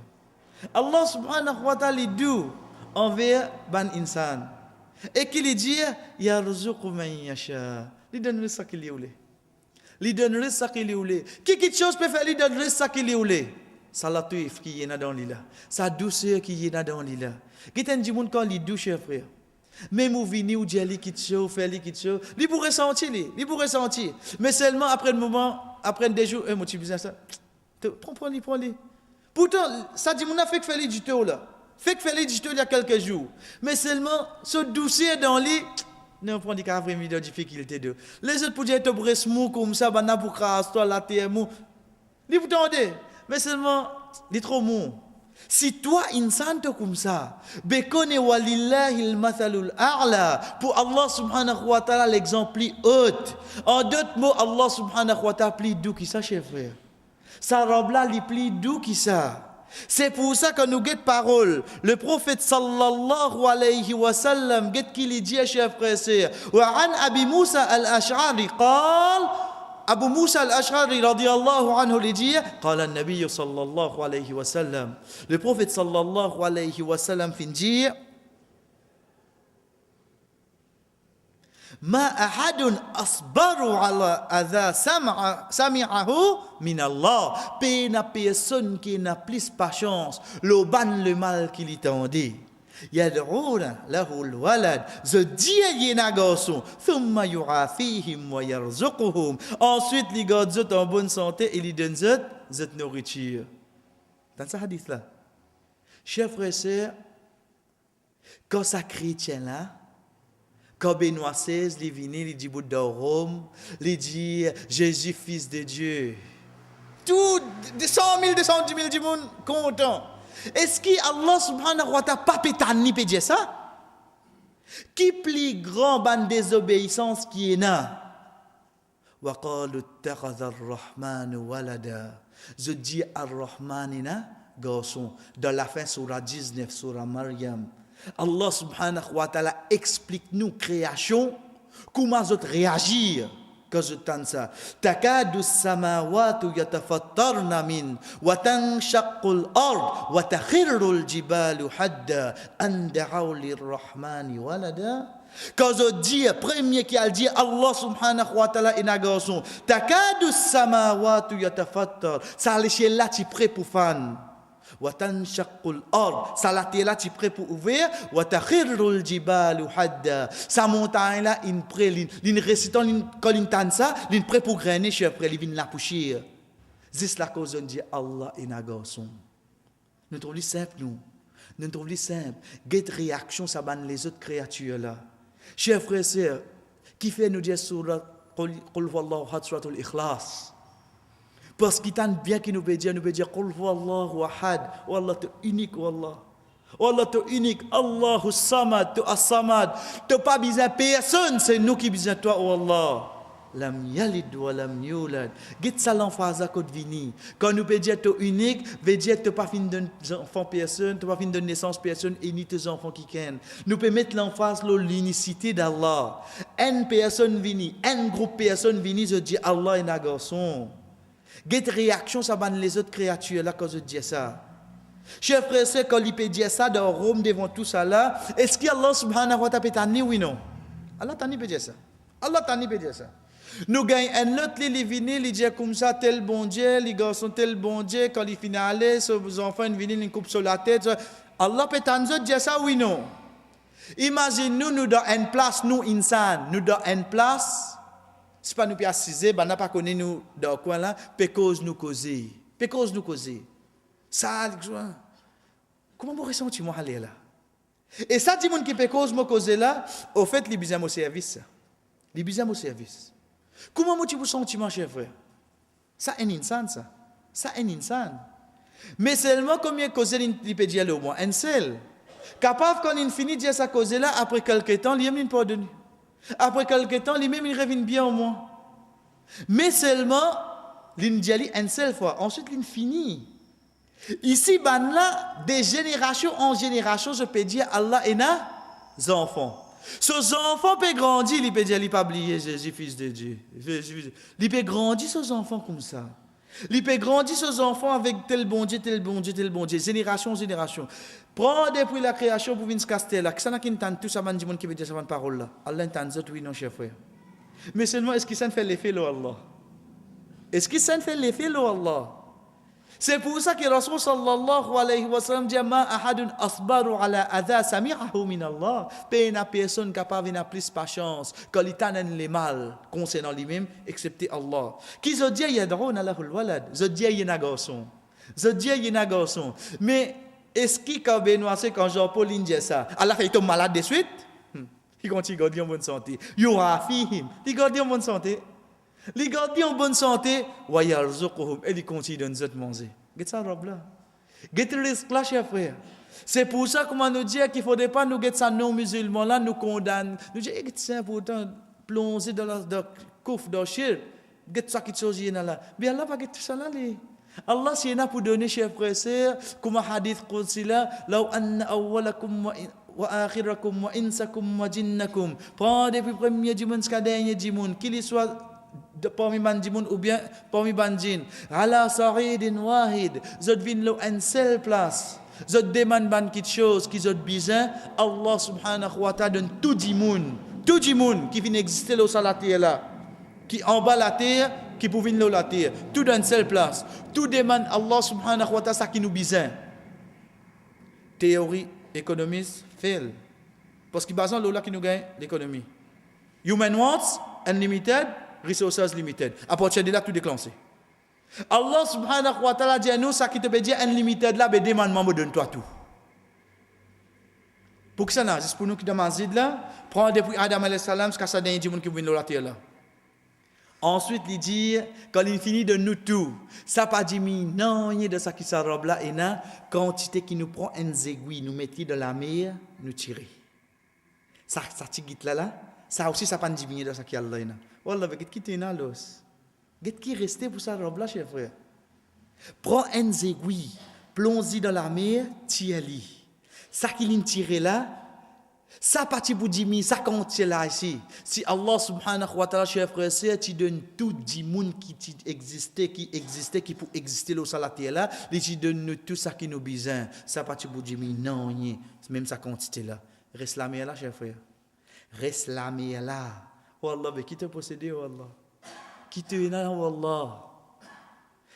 Allah subhanahu wa ta'ala est doux envers ban insan. Et qu'il dit, yarzuqu man yasha. Il donne ça qu'il voulait. Il donne ça qu'il voulait. Qui quelque chose peut faire, il donne ça qu'il voulait. Ça la tuif qui est dans l'île. Ça douceur qui est dans l'île. Qui t'en dit quand il doux, cher frère. Même où vini ou dire quelque chose, faire quelque chose, il pourrait sentir, il pourrait sentir. Mais seulement après un moment, après des jours, moi tu dis ça. Prends-le. Pourtant, ça dit mon a fait que faire du tout là. Fait que fallait il y a quelques jours. Mais seulement, ce douceur dans lit, nous prenons des cas vraiment de difficulté. Les autres pour dire, tu bresses mou comme ça, pour crasse, toi, la terre mou. Ils vous tendez. Mais seulement, il est trop mou. Si toi, insan, t'es comme ça, bekone walillahi al-mathalul a'la, pour Allah subhanahu wa ta'ala, l'exemple plus haut. En d'autres mots, Allah subhanahu wa ta'ala plus doux qui ça, chers frères. Sa robe là, il est plus doux qui ça. C'est pour ça que nous guettons parole. Le prophète sallallahu alayhi wa sallam, guette qu'il dit, chers frères et sœurs, wa an Abi Musa al-Ash'ari, قال Abu Musa al-Ash'ari radiyallahu anhu lui dit, قال النبي صلى الله عليه وسلم, le prophète sallallahu alayhi wa sallam fin dire, ما أحد أصبر على أذى سمعه من الله. Pena personne qui n'a plus patience, le ban le mal qu'il attendait. يدعون له الولد, je dis à un garçon, ثم يعافيهم ويرزقهم, ensuite les garde zot en bonne santé et les donne zot nourriture. Dans ce hadith là, chers frères et sœurs, quand ça chrétien là, quand Benoît XVI, il vient, il dit bout de Rome, il dit Jésus fils de Dieu. Tout 100 000, 210 000 du monde content. Est-ce que Allah subhanahu wa ta'ala pas pétani peut dire ça? Qui plus grand ban désobéissance qui est là? Wa qalu ittakhadha ar-rahman walada. Je dis ar-rahman ina garçon dans la fin surah 19 surah Maryam. Allah subhanahu wa ta'ala explique nous création comment nous réagir quand je tente ça. Takadu samawatu yatafattarna min wa tanshaqqu al-ard wa takhirru al-jibalu hadda an da'u lir-rahmani walada. Quand je dis premier qui a dit Allah subhanahu wa ta'ala est un garçon. Takadu samawatu yatafattar, ça l'échelle là tu prêt pour fan. Watanshaqqul ard, ça la terre là tu prêt pour ouvrir, wa takhirrul jibalu hadda, sa montagne là in prêt l'in récitant quand l'in tan ça, l'in prêt pour grainer chef prêt vinn la poussière. C'est la cause on dit Allah est un garçon. Nous trouvons simple nous trouvons simple, get réaction ça ban les autres créatures là. Chers frères et sœurs, qui fait nous dire sur qul huwallahu ahad suratul ikhlas. Parce qu'il t'a bien qui nous peut dire qul huwallahu ahad, wallah tu unique wallah. Wallah tu unique, Allahu samad, tu as-samad. Tu pas besoin personne, c'est nous qui besoin toi wallah. Lam yalid wa lam yulad. Get ça l'emphase à côté vini. Quand nous peut dire tu unique, veut dire tu pas fin d'un enfant personne, tu pas fin de naissance personne et ni tes enfants qui ken. Nous peut mettre l'emphase l'unicité d'Allah. Une personne vini, un groupe personne vini, je dis Allah est un garçon. Get réaction ça ban les autres créatures là quand je dis ça. Chers frères et sœurs, quand il peut dire ça dans Rome devant tout ça là, est-ce que Allah subhanahu wa ta'ala peut t'amener oui non? Allah t'en peut dire ça. Allah t'en peut dire ça. Nous gagnons un autre, il vient, il dit comme ça, tel bon Dieu, les garçons tel bon Dieu, quand il finit aller, ses enfants viennent, ils coupent sur la tête. Allah peut t'en dire ça oui non? Imagine nous dans une place, nous insan, nous dans une place. Si pas nous pas assiser, ben n'a pas connu nous dans coin là, pécause nous causer. Ça comment vous ressentez moi aller là? Et ça dit monde qui pécause moi causer là, au fait les besoin au service. Les besoin au service. Comment vous sentez mon cher frère? Ça un insan ça. Ça un insan. Mais seulement combien causer il peut dire au moins un seul. Capable quand il finit de dire ça causer là après quelque temps, il même pas donné. Après quelque temps, lui-même, il revient bien au moins. Mais seulement, il dit une seule fois. Ensuite, il finit. Ici, ben là, de génération en génération, je peux dire Allah est nos enfants. Ces enfants peuvent grandir, il peut dire, il ne peut pas oublier Jésus, fils de Dieu. Il peut grandir, ces enfants comme ça. Il peut grandir, ces enfants avec tel bon Dieu, génération en génération. Prends depuis la création pour venir se caster là. Qui s'en a qui entend tout ça, man, du monde qui veut dire ça, parole là. Allah entend ça, oui, non, cher frère. Mais seulement, est-ce qu'il s'en fait l'effet, là, Allah? Est-ce qu'il s'en fait l'effet, là, Allah? C'est pour ça que Rasul sallallahu alayhi wa sallam dit ma ahadun asbaru ala adha sami'ahu min Allah. Pena personne capable de plus patience quand il t'annonce les mal concernant lui-même excepté Allah. Qui se dit yad'una lahu al-walad. Je dis il y a un garçon. Mais est-ce qu'il quand Benoît c'est quand Jean-Paul dit ça, Allah fait tombe malade de suite? Il continue à garder en bonne santé. Yu'afihim. Il garde en bonne santé. Les garder en bonne santé, wa yarzuquhum, et ils continuent de nous manger. Qu'est-ce que ça robe là? Get le risque là, chers frères. C'est pour ça qu'on nous dit qu'il ne faudrait pas nous get ça non musulmans là nous condamne. Nous disons c'est important plonger dans la couf dans shirk. Get ça qui chose là. Mais Allah pas get ça là. Allah c'est là pour donner chers frères sœurs comme hadith qudsi là law anna awwalakum wa akhirakum wa insakum wa jinnakum. Prends depuis premier du monde jusqu'à dernier du monde qu'il soit parmi bandimoun ou bien parmi bandjin ala sa'idin wahid zot vin lo en seule place zot demande ban quelque chose qui zot besoin Allah subhanahu wa ta'ala donne tout du monde qui vient exister là sur la terre là qui en bas la terre qui pour venir là la terre tout dans une seule place tout demande Allah subhanahu wa ta'ala ça qui nous besoin théorie économiste fail parce que basant là qui nous gagne l'économie human wants unlimited resources limited. À partir de là, tout déclenché. Allah subhanahu wa ta'ala dit à nous, ça qui te peut dire unlimited là, ben demande-moi, me donne-toi tout. Pour que ça n'a, c'est pour nous qui dans Mazid là, prends depuis Adam alayhi salam, jusqu'à ça dernier du monde qui vient de la terre là. Ensuite, il dit, quand il finit de nous tout, ça pas dit, non, il y a de ça qui s'arrobe là, et là, quantité qui nous prend un aiguille, nous mettons dans la mer, nous tirer. Ça tigite là, ça aussi, ça pas diminuer de ça qui est là. Wallah, get qui t'es là, l'os. Get qui resté pour ça robe là, chers frères. Prends un aiguille, plonge-y dans la mer, tire-li. Ça qui l'in tiré là, ça parti pour diminuer, ça contient là ici. Si Allah subhanahu wa ta'ala, chers frères, tu donnes tout du monde qui existait, qui peut exister là, sur la terre là, tu donnes tout ça qui nous besoin. Ça parti pour diminuer, non, même ça quantité là. Reste la mer là, chers frères. Reste la mer là. Wallah, mais qui te possède, Wallah? Qui te est là, Wallah?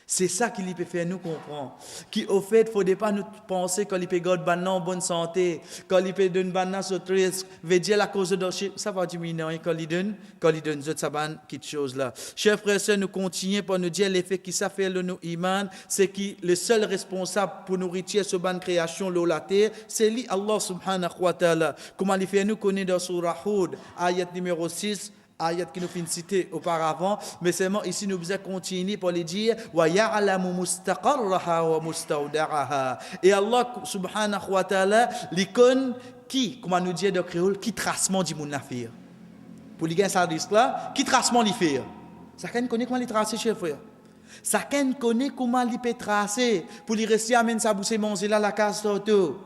C'est ça qui peut faire nous comprendre. Qui, au fait, il ne faudrait pas nous penser qu'il peut garder en bonne santé, qu'il peut donner banane sur le risque, veut dire la cause de ça va diminuer quand il donne ça ban quelque chose là. Chers frères et sœurs, nous continuons pour nous dire l'effet qui ça fait nous iman, c'est que le seul responsable pour nourrir ce ban création la terre, c'est lui Allah subhanahu wa ta'ala. Comment il fait nous connaître dans surah Hud, ayat numéro 6. Ayat qui nous fait citer auparavant, mais seulement ici nous devons continuer pour les dire wa ya'lamu mustaqarraha wa mustawda'aha. Et Allah subhanahu wa ta'ala l'icône qui, comment nous dit de créole, qui tracement du monde nafir. Pour les gars ça risque là, qui tracement li faire. Ça qu'en connaît comment les tracer chers frères. Ça qu'en connaît comment li peut tracer pour les rester amène sa bouche manger là la case toto.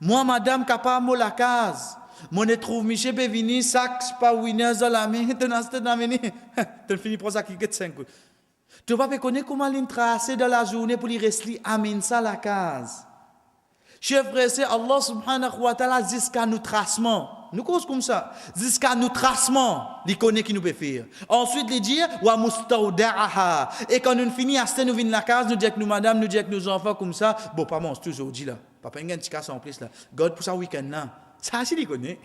Moi madame capable la case. Mon trouve Michel Bevini, sac, pas winners dans la main, tu finis pour ça qui get 5 coups. Tu vas pas connaître comment il tracer dans la journée pour lui rester amène ça la case. Chers frères, c'est Allah subhanahu wa ta'ala jusqu'à nous tracement. Nous cause comme ça. Jusqu'à nous tracement, il connaît qui nous peut faire. Ensuite, il dit wa mustawda'aha. Et quand nous finissons à ce nous venons la case, nous disons que nous madame, nous disons que nos enfants comme ça, bon pas moi, c'est toujours dit là. Papa il y a un petit casse en plus là. God pour ça week-end là. Ça ici, il connaît.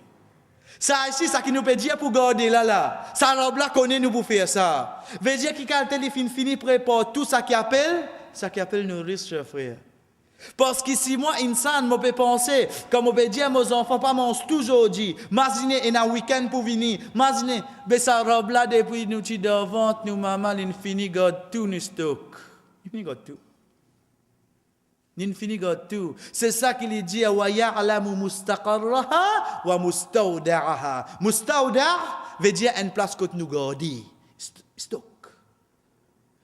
Ça ici, ça qui nous peut dire pour garder là. Ça robe là connaît nous pour faire ça. Veut dire qu'il a les fini prépare tout ça qui appelle nos risques, chers frères. Parce que si moi, insan, je peux penser, comme on peut dire à mes enfants, pas mange toujours dit, imaginez un week-end pour venir, imaginez, mais ça robe là depuis nous tu devant, nous maman, il finit garde tout nous stock. Il finit garde tout. Tout. C'est ça qu'il dit wa ya'lamu mustaqarraha wa mustawda'aha. Mustawda' veut dire une place que nous garder. Stock.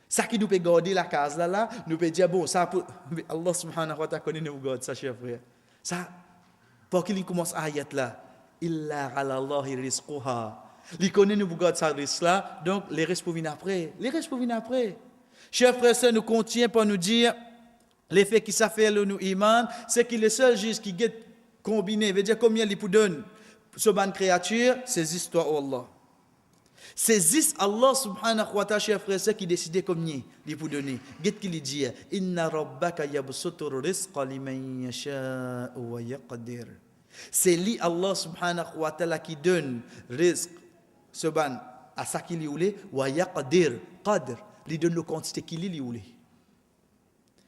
Ça qui nous peut garder la case là, nous peut dire bon ça pour Allah subhanahu wa ta'ala connaît nous garde ça chers frères. Ça pour qu'il commence ayat là, illa 'ala Allahi rizquha. Il connaît nous garde ça risque là, donc les restes pour venir après. Chers frères, nous continuons pour nous dire l'effet qui ça fait nous iman, c'est que le seul juge qui get combiné, veut dire combien il peut donner ce ban créature, c'est histoires Allah. C'est juste Allah subhanahu wa ta'ala, chers frères, qui décide combien il peut donner. Get qu'il dit inna rabbaka yabsutur rizqa liman yasha wa yaqdir. C'est lui Allah subhanahu wa ta'ala qui donne rizq ce ban à ça qu'il voulait wa yaqdir qadr, lui donne la quantité qu'il voulait.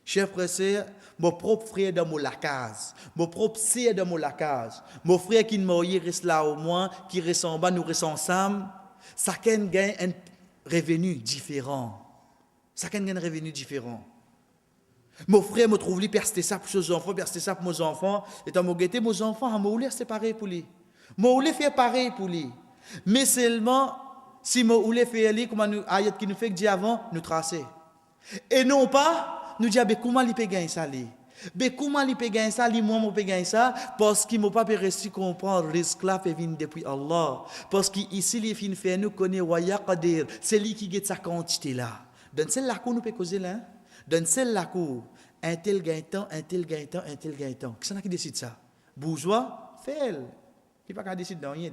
Chers frères et sœurs, mon propre frère dans mon case, mon propre sœur dans mon case, mon frère qui m'a reste là au moins, qui reste en bas, nous restons ensemble, chacun gagne un revenu différent. Mon frère me trouve lui percer ça pour ses enfants, percer ça pour mes enfants. Et tant que mes enfants, moi c'est pareil pour lui. Moi fait pareil pour lui. Mais seulement si moi fait lui comme nous ayat qui nous fait dire avant nous tracer. Et non pas nous dire comment il peut gagner ça lui. Mais comment il peut gagner ça, lui, moi, je peux gagner ça, parce qu'il ne m'a pas réussi à comprendre le risque là fait venir depuis Allah. Parce qu'ici, les filles fait nous connaît Waya Qadir, c'est lui qui gagne sa quantité là. Dans celle-là, nous peut causer là. Dans celle-là, un tel gagne temps, un tel gagne temps, un tel gagne temps. Qui c'est qui décide ça? Bourgeois, fait-elle. Qui pas qu'à décider dans rien.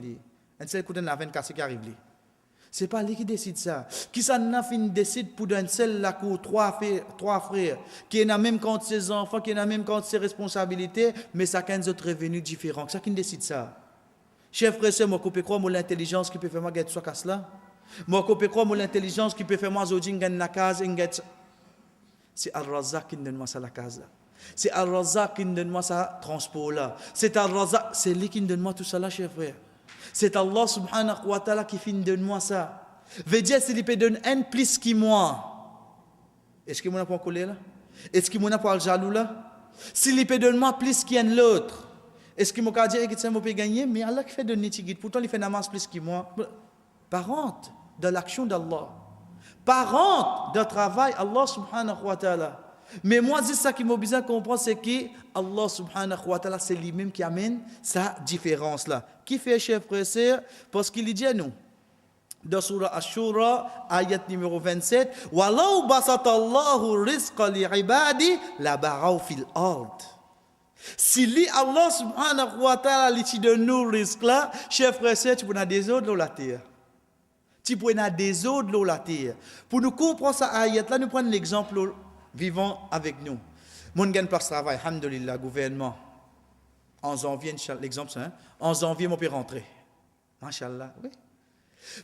Un seul coup de la veine cassée qui arrive. Ce n'est pas lui qui décide ça. Qui ça n'a fin décide pour d'un seul la cour, trois frères, qui n'a même compte ses enfants, qui n'a même compte ses responsabilités, mais ça a un autre revenu différent. C'est ça qui décide ça. Chef frère, c'est moi qui crois l'intelligence qui peut faire moi gagner soit casse là. Moi qui crois l'intelligence qui peut faire moi aujourd'hui gagner la case et gagner. C'est Al-Razak qui donne moi ça la case là. C'est Al-Razak qui donne moi ça transport là. C'est Al-Razak, c'est lui qui donne moi tout ça là, chef frère. C'est Allah subhanahu wa ta'ala qui finit de moi ça. Veut dire s'il peut donner un plus que moi. Est-ce que moi n'a pas collé là? Est-ce que moi n'a pas le jaloux là? S'il peut donner moi plus qu'un l'autre. Est-ce que moi peut dire que ça peut gagner? Mais Allah qui fait donner tigit. Pourtant il fait namaz plus que moi. Par honte de l'action d'Allah. Par honte de travail Allah subhanahu wa ta'ala. Mais moi, c'est ça qui m'a besoin de comprendre, c'est que Allah subhanahu wa ta'ala, c'est lui-même qui amène sa différence-là. Qui fait, chef frère et sœur, parce qu'il dit à nous, dans Surah Ash-Shura, ayat numéro 27, وَلَوْ بَسَطَ اللَّهُ رِزْقَ لِعِبَادِ لَبَغَوْا فِي الْأَرْضِ. Si lui, Allah subhanahu wa ta'ala, il donne nous le risque là, chef frère et sœur, tu peux avoir des eaux de la terre. Tu peux avoir des eaux de la terre. Pour nous comprendre ça ayat là, nous prenons l'exemple vivant avec nous. Mon gagne place travail, alhamdulillah, gouvernement. En janvier, l'exemple c'est, en janvier, mon peut rentrer. Machallah, oui.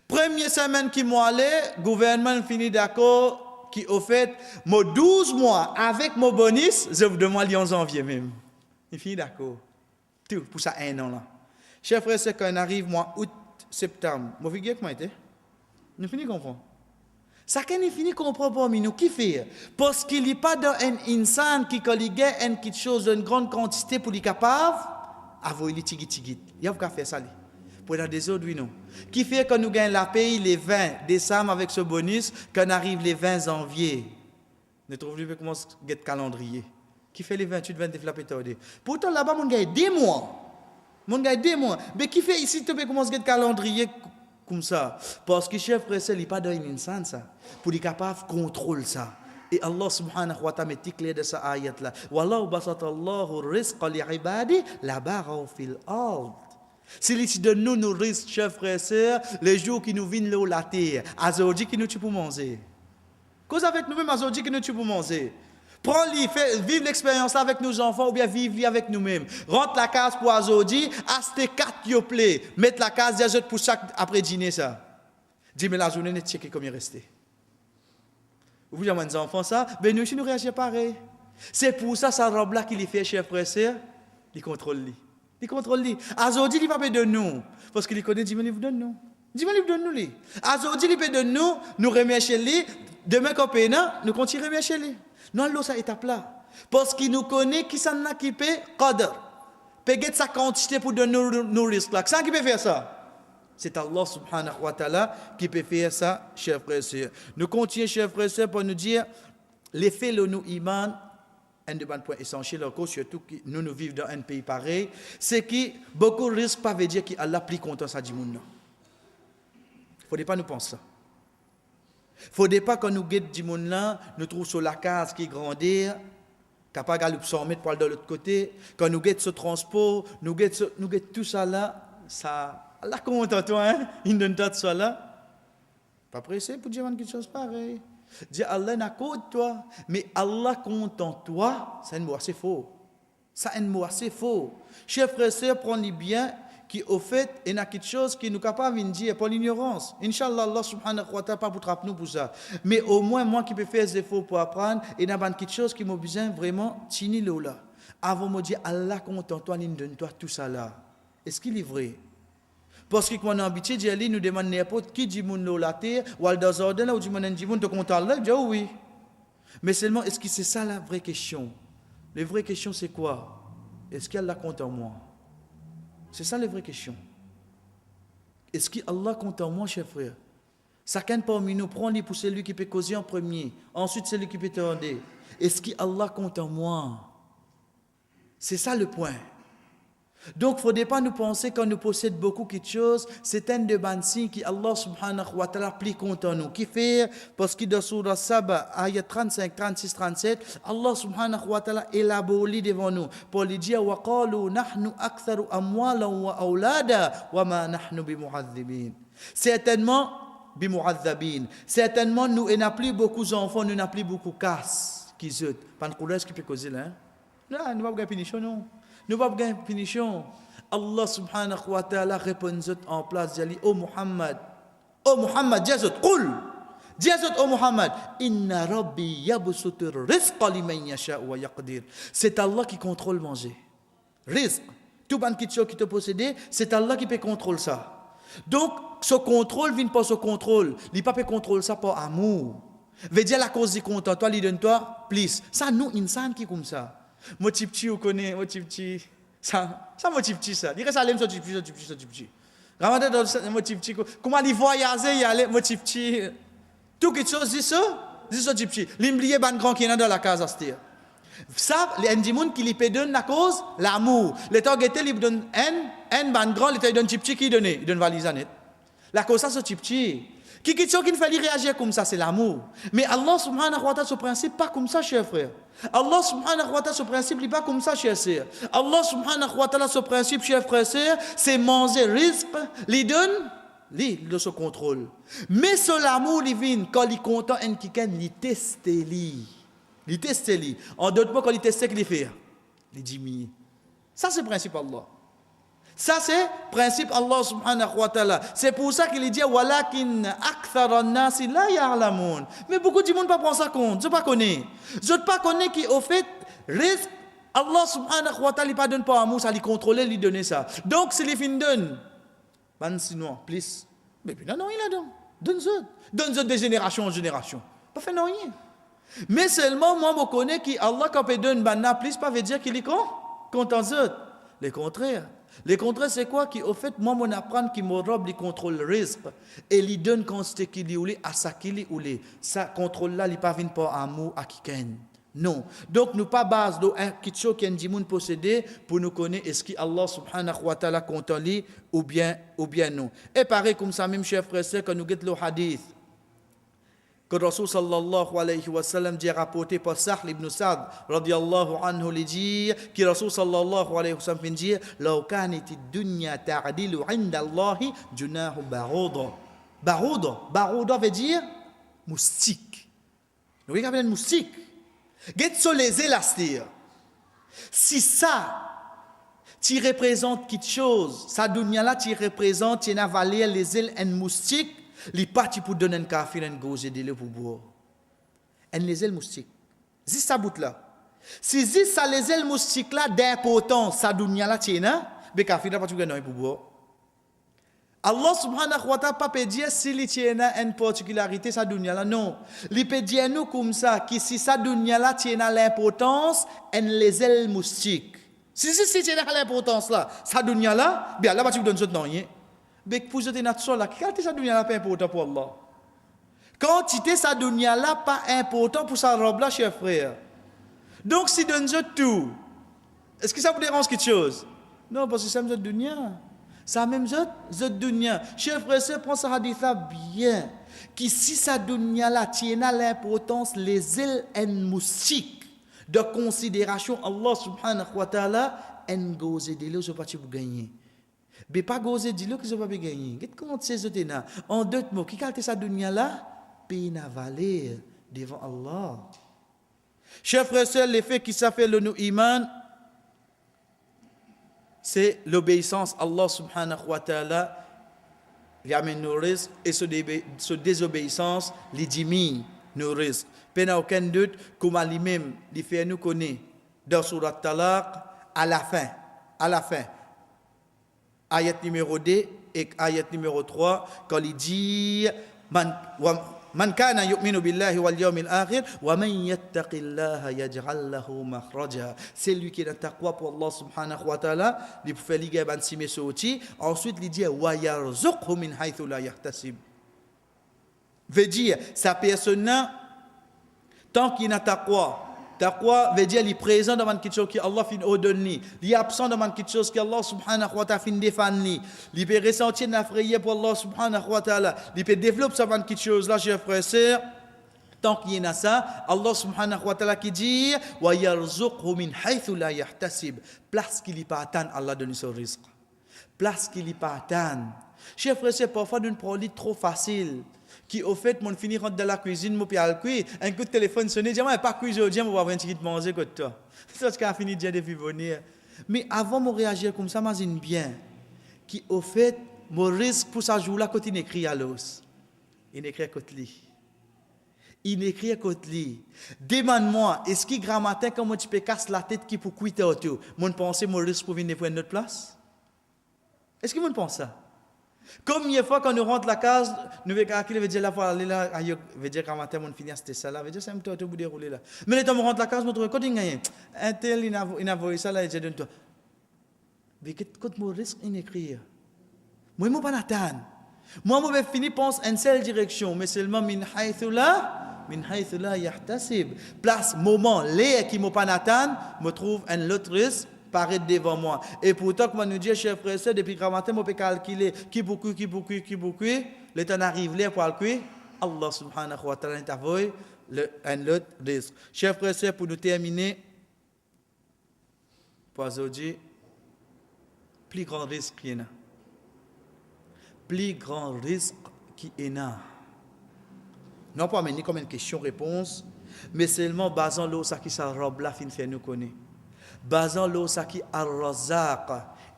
Première semaine qui m'a allé, gouvernement finit d'accord, qui au fait, mon 12 mois avec mon bonus, je vous demande en janvier même. Il finit d'accord. Tout, pour ça, un an là. Chef frère, c'est quand on arrive, mois août, septembre. Mon figure, comment était? Nous finissons comprendre. Ça qu'on finit comprendre parmi nous, qui fait? Parce qu'il n'y a pas d'un insan qui collige une quelque chose d'une grande quantité pour les capables, avoir les tigit. Il y a qu'à faire ça. Pour dans des autres, oui, non. Qui fait que nous gagnons la paye les 20 décembre avec ce bonus, qu'on arrive les 20 janvier. Nous trouvons plus comment get calendrier. Qui fait les 28, 29 la pétode. Pourtant là-bas, on gagne 2 mois. On gagne 2 mois. Mais qui fait ici, tu peux commencer get calendrier comme ça, parce que chef frère, il n'y a pas d'un insan ça, pour être capable de contrôler ça. Et Allah subhanahu wa ta'ala met clair de sa ayat là. Wallahu basatallahu rizqa li'ibadi la barau fil ard. Si il donne nous nos risques, chef frère, les jours qui nous viennent là la terre, aujourd'hui qui nous tue pour manger. Cause avec nous-mêmes aujourd'hui qui nous tue pour manger. Prends-le, vive l'expérience avec nos enfants ou bien vive-le avec nous-mêmes. Rentre la case pour aujourd'hui, acheter 4 yoplés, mettre la case déjà pour chaque après dîner ça. Dis-moi la journée, n'est checker combien resté. Vous voyez mes enfants ça, ben nous nous réagissons pareil. C'est pour ça sa robe là qu'il fait chef frère sœur, il contrôle lui. Il contrôle lui. Aujourd'hui il va pas de nous parce qu'il connaît dis-moi il vous donne nous. Dis-moi il donne nous lui. Aujourd'hui il peut de nous remercier lui, demain quand nous continuons remercier lui. Non, l'eau, ça étape là. Parce qu'il nous connaît qui s'en a qui peut qadr. Payer sa quantité pour donner nos risques là. Qui s'en qui peut faire ça? C'est Allah subhanahu wa ta'ala qui peut faire ça, chers frères et sœurs. Nous continuons, chers frères et sœurs, pour nous dire l'effet de nos iman, un des points essentiels, surtout que nous vivons dans un pays pareil, c'est que beaucoup de risques pas veut dire qu'Allah plus content ça du monde. Il ne faudrait pas nous penser ça. Il ne faudrait pas que nous guettes du monde là, nous trouvons sur la case qui grandit, capable de s'en mettre pour de l'autre côté, quand nous guettons ce transport, nous guettons tout ça là, ça, Allah content toi, hein? Il donne tout ça là. Pas pressé pour dire quelque chose pareil. Dire Allah n'a compte toi, mais Allah compte en toi, c'est un mot assez faux. C'est un mot assez faux. Chers frères et sœurs, prenez bien. Qui au fait il y a quelque chose qui nous capable de dire pour l'ignorance. Inch'Allah, Allah subhanahu wa ta'ala pas pour trapper nous pour ça. Mais au moins moi qui peux faire des efforts pour apprendre, il y a quelque chose qui m'a besoin vraiment tini là. Avant de dire Allah content toi, il donne toi tout ça là. Est-ce qu'il est vrai? Parce que quand on a habitué de dire nous demande n'importe qui dit moun la terre ou al dans ordre là ou dit moun dit moun te content là, je dis oui. Mais seulement, est-ce que c'est ça la vraie question? La vraie question, c'est quoi? Est-ce qu'Allah compte en moi? C'est ça la vraie question. Est-ce qu'Allah compte en moi, chers frères? Chacun parmi nous, prend-les pour celui qui peut causer en premier. Ensuite, celui qui peut te rendre. Est-ce qu'Allah compte en moi? C'est ça le point. Donc, il ne faudrait pas nous penser quand nous possédons beaucoup de choses, c'est un de bonnes signes qui Allah subhanahu wa ta'ala plie compte en nous. Qui fait, parce que dans Surah Saba, ayat 35, 36, 37, Allah subhanahu wa ta'ala élabore devant nous pour lui dire wa qalu nahnu aktharu amwalan wa awlada wa ma nahnu bimu'adhibin. Certainement, nous n'avons plus beaucoup d'enfants, nous n'avons plus beaucoup de casse qui zut. Pas de couleur qui peut causer là. Non, nous n'avons pas de punition, non. Nous n'avons pas de punition. Allah subhanahu wa ta'ala répond en place, il dit, oh Muhammad, Jazot, qul, Jazot, oh Muhammad, inna rabbi yabsutu rizqa liman yasha wa yaqdir. C'est Allah qui contrôle manger. Rizq, tout ban qui te possède, c'est Allah qui peut contrôler ça. Donc, ce contrôle vient pas ce contrôle. Il ne peut pas contrôler ça par amour. Veut dire la cause du content, toi, il donne toi, plus. Ça, nous, insan qui comme ça. Moi, petit, vous connaissez, moi, petit. Ça, moi, petit, ça. Dire ça, l'aime, ça, petit. Ramadan, moi, petit. Comment il voyager, il allait, moi, petit. Tout quelque chose, dis ça, petit. L'imblié, ban grand qui est dans la case, à ce ça, les gens qui lui donne la cause, l'amour. Les temps qui lui donne un ban grand, les temps donne petit qui donne, il donne valise net. La cause ça c'est petit. Qui ne fait réagir comme ça, c'est l'amour. Mais Allah subhanahu wa ta'ala ce principe pas comme ça, cher frère. Allah subhanahu wa ta'ala ce principe n'est pas comme ça, cher sœur. Allah subhanahu wa ta'ala ce principe, cher frère, c'est manger risque, lui donne, lui de ce contrôle. Mais ce l'amour divin quand il content un quelqu'un, il teste lui. Il teste lui. En d'autres mots, quand il teste, qu'il fait, il diminue. Ça, c'est le principe Allah. Ça, c'est le principe Allah subhanahu wa ta'ala. C'est pour ça qu'il dit walakin akthara an-nasi la ya'lamun. Mais beaucoup de monde ne prend ça compte. Je ne connais pas. Je ne connais pas qu'au fait, risque, Allah subhanahu wa ta'ala, il ne donne pas amour, ça lui contrôler, lui donner ça. Donc, s'il fin donne, ben sinon, plus. Mais puis non, il a donné. Donne-le de génération en génération. Pas fait non rien. Mais seulement, moi, je connais qu'Allah, quand il donne banna plus, pas veut dire qu'il est content. Le contraire. Le contraire, c'est quoi? Au fait, moi, mon apprendre qui me robe, il contrôle le risque. Et il donne quand c'est qu'il y a à ça qu'il y a. Ça contrôle-là, il ne parvient pas à amour à quelqu'un. Non. Donc, nous pas base de quelque chose qui est possédé pour nous connaître est-ce qu'Allah subhanahu wa ta'ala content lui ou bien non. Et pareil comme ça, même chers frères, quand nous guettons le hadith. Que Rasul sallallahu alayhi wa sallam dit rapporté par Sahl ibn Sa'd radiyallahu anhu lui dit que Rasul sallallahu alayhi wa sallam dit law kanat ad-dunya ta'dilu 'inda Allah junahu barouda veut dire moustique. Nous regardons un moustique. Get sur les élastiques. Si ça tu représente quelque chose, ça dunya là tu représente tu na valer les ailes un moustique. Les partis pour donner un café, un gauze et des pour boire. Et les ailes moustiques. Si ça bout là. Si ça les ailes moustiques là d'importance, ça dunya là tiena, be café là pas tu gagner pour boire. Allah subhanahu wa ta'ala pas peut dire si il tiena une particularité ça dunya là non. Il peut dire nous comme ça que si ça dunya là tiena l'importance en les ailes moustiques. Si tiena l'importance là, ça dunya là, bien là pas tu donnes ça non rien. Mais pour jeter notre sol là, quantité ça dunya là pas important pour Allah. Quantité ça dunya là pas important pour sa robe là, cher frère. Donc si donne tout, est-ce que ça vous dérange quelque chose? Non, parce que c'est même dunya. Ça même dunya. Cher frère, prends ce hadith là bien. Qui si ça dunya là tiena l'importance les ailes en moustique de considération Allah subhanahu wa ta'ala en gozé de l'eau pas tu pour gagner. Mais pas gozer dis-le que je vais pas gagner. Comment tu sais ça? En deux mots, qui calte sa dunya là, paye na valer devant Allah. Chers frères et sœurs, l'effet qui ça fait le nous iman, c'est l'obéissance à Allah subhanahu wa ta'ala, il amène nos risques et ce désobéissance, les diminue nos risques. Pas aucun doute, comme lui-même, il fait nous connaître dans Surat Talaq à la fin. Ayat numéro 2 et ayat numéro 3, quand il dit Man kana yu'minu billahi wal yawmil akhir wa man yattaqillaha yaj'al lahu makhraja. C'est lui qui est dans taqwa pour Allah subhanahu wa ta'ala, il peut faire ligue ban sime sorti, ensuite il dit wa yarzuqhu min haythu la yahtasib. Veut dire sa personne tant qu'il n'a taqwa, taqwa veut dire il est présent devant quelque chose que Allah fin ordonné, il est absent devant quelque chose que Allah subhanahu wa ta'ala fin défendre, il peut ressentir la frayeur pour Allah subhanahu wa ta'ala, il peut développer devant quelque chose là, chers frères et sœurs. Tant qu'il y a ça, Allah subhanahu wa ta'ala qui dit wa yarzuqhu min haythu la yahtasib, place qu'il y pas atteindre, Allah donne son risque, place qu'il y pas atteindre. Chers frères et sœurs, parfois d'une parole trop facile qui au fait mon finir rentre dans la cuisine mon pial cuit un coup de téléphone sonné dis moi pas cuisiner aujourd'hui on va avoir un petit manger comme toi c'est ce qu'a fini déjà depuis venir mais avant de réagir comme ça m'imagine bien qui au fait mon risque pour ça jour là quand il écrit à l'os il écrit à côté il écrit à côté demande-moi est-ce qu'il grammatin comment tu peux casser la tête qui pour quitter autour mon penser mon risque pour venir prendre notre place est-ce que vous pensez ça? Combien de fois quand nous rentre la case, nous veut calculer, veut dire la fois aller là, veut dire qu'à matin on finit c'était ça là, veut dire c'est un petit peu déroulé là. Mais les temps on rentre la case, on trouve quand il gagne. Un tel il a voyé ça là, il dit donne toi. Mais quand mon risque in écrire. Moi pas n'attendre. Moi vais finir pense une seule direction, mais seulement min haythu la yahtasib. Place moment les qui m'ont pas n'attendre, me trouve un autre risque paraître devant moi. Et pourtant, comme nous dit, chers frères et sœurs, depuis grand matin, on peut calculer qui beaucoup, le temps arrive là pour calculer, Allah subhanahu wa ta'ala intervoie un autre risque. Chers frères et sœurs, pour nous terminer, pour aujourd'hui, plus grand risque qu'il y a. Plus grand risque qu'il y a. Non pas amener comme une question-réponse, mais seulement basant l'eau, ça qui s'en robe là, fin fait nous connaître. Basant l'eau, ça qui ar-razaq,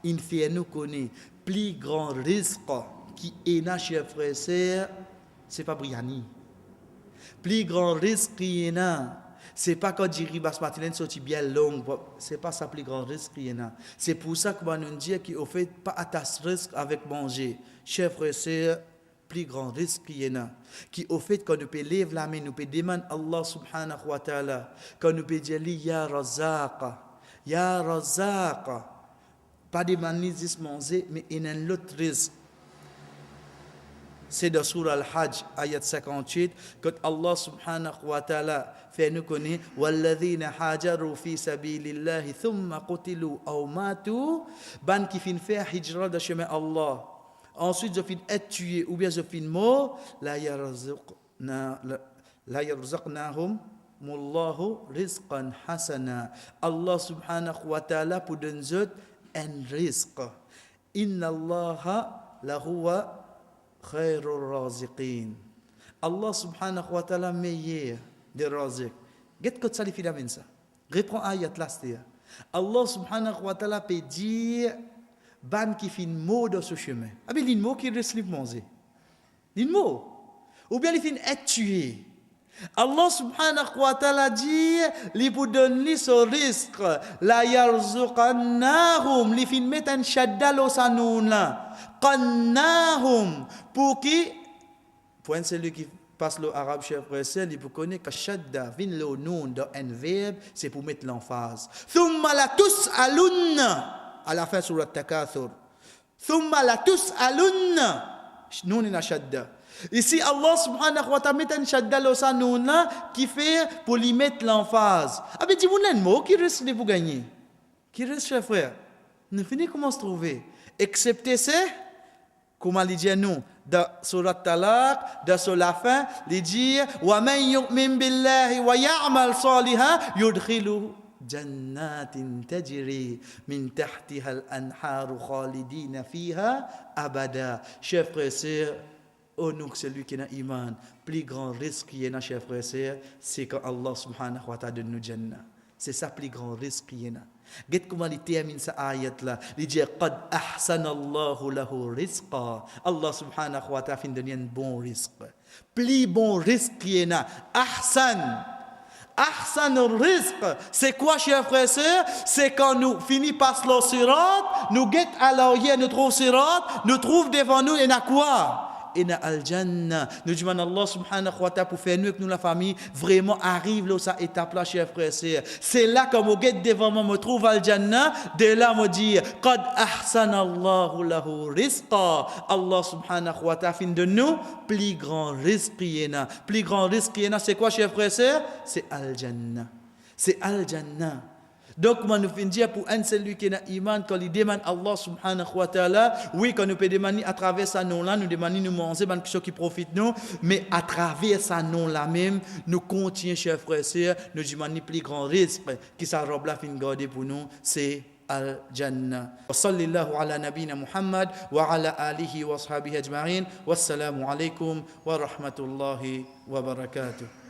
il fait nous connaître. Plus grand risque qui est là, chers frères et sœurs, c'est pas Briani. Plus grand risque qui est là, c'est pas quand Jiri Basmatilen sorti bien long, c'est pas ça plus grand risque qui est là. C'est pour ça que nous dit qu'il ne fait pas attache risque avec manger. Chers frères et sœurs, plus grand risque qui est là. Qui au fait quand nous peut lever la main, nous peut demander Allah subhanahu wa ta'ala, quand nous peut dire ya razaq. Ya Razaq, pas de manisis manger, mais il y a un autre risque. C'est dans Surah Al-Hajj, ayat 58, quand Allah subhanahu wa ta'ala fait nous connaître, Walladhina hajaru fi sabilillahi thumma qutilu aw matu, ban qui fin faire hijra de chemin Allah. Ensuite, je fin être tué ou bien je fin mort, la yarzaqnahum Mullahu rizqan hasana. Allah subhanahu wa ta'ala pour donner un risque. Inna Allaha lahuwa khairur raziqin. Allah subhanahu wa ta'ala meilleur des raziq. Qu'est-ce que ça lui fait avec ça? Reprends ayat là. Allah subhanahu wa ta'ala peut dire ban qui fait mot dans ce chemin. Ah bien l'in mot qui reste libre manger. L'in mot. Ou bien il fait être tué. Allah subhanahu wa ta'ala dit, li pour donner ce risque, la yarzuqannahum, li fin mettre un shadda lo sanoun là, qannahum, pour qui, pour un celui qui passe le arabe chef frère, il peut connaître que shadda, vin lo noun dans un verbe, c'est pour mettre l'emphase. Thumma la tus'alunna, à la fin sur le takathur. Thumma la tus'alunna, noun ina shadda. Ici, Allah subhanahu wa ta'ala met un shadda l'osanouna qui fait pour lui mettre l'emphase. Ah ben dis-vous un mot qui reste de vous gagner. Qui reste, chers frères. Nous finissons comment se trouver. Excepté c'est, comme il dit nous, dans Surat Talaq, dans la fin, il dit wa man yu'min billahi wa ya'mal salihan yudkhiluhu jannatin tajri min tahtiha al-anharu khalidina fiha abada. Chers frères et sœurs, oh nous, celui qui a iman, plus grand risque qui est là, chers frères et sœurs, c'est quand Allah subhanahu wa ta'ala donne nous Jannah. C'est ça, plus grand risque qui est là. Regardez comment il termine cette ayat là. Il dit qad ahsana Allahu lahu rizqa. Allah subhanahu wa ta'ala fin donner un bon risque. Plus bon risque qui est là. Ahsan al-rizq, c'est quoi, chers frères et sœurs? C'est quand nous finissons par le sirat, nous guettons à l'arrière, nous trouvons sirat, nous trouvons devant nous, et à quoi? et na al-jannah. Nous demandons Allah subhanahu wa ta'ala pour faire nous que nous la famille vraiment arrive là à étape là, chers frères et sœurs. C'est là que je guette devant moi, me trouve al-jannah. De là, me dit, qad ahsana Allahu lahu rizqa. Allah subhanahu wa ta'ala fin de nous plus grand risque. Plus grand risque, c'est quoi, chers frères et sœurs? C'est al-jannah. C'est al-jannah. Donc, moi, nous finissons dire pour un celui qui a iman, quand il demande Allah subhanahu wa ta'ala, oui, quand nous pouvons demander à travers sa nom-là, nous demandons de manger, quelque chose qui profite nous, mais à travers sa nom-là même, nous continuons, chers frères et sœurs, nous demandons plus grand risque qui sa robe là fin garder pour nous, c'est al-jannah. Wa sallallahu ala nabina Muhammad wa ala alihi wa sahbihi ajma'in. Wassalamu alaikum wa rahmatullahi wa barakatuh.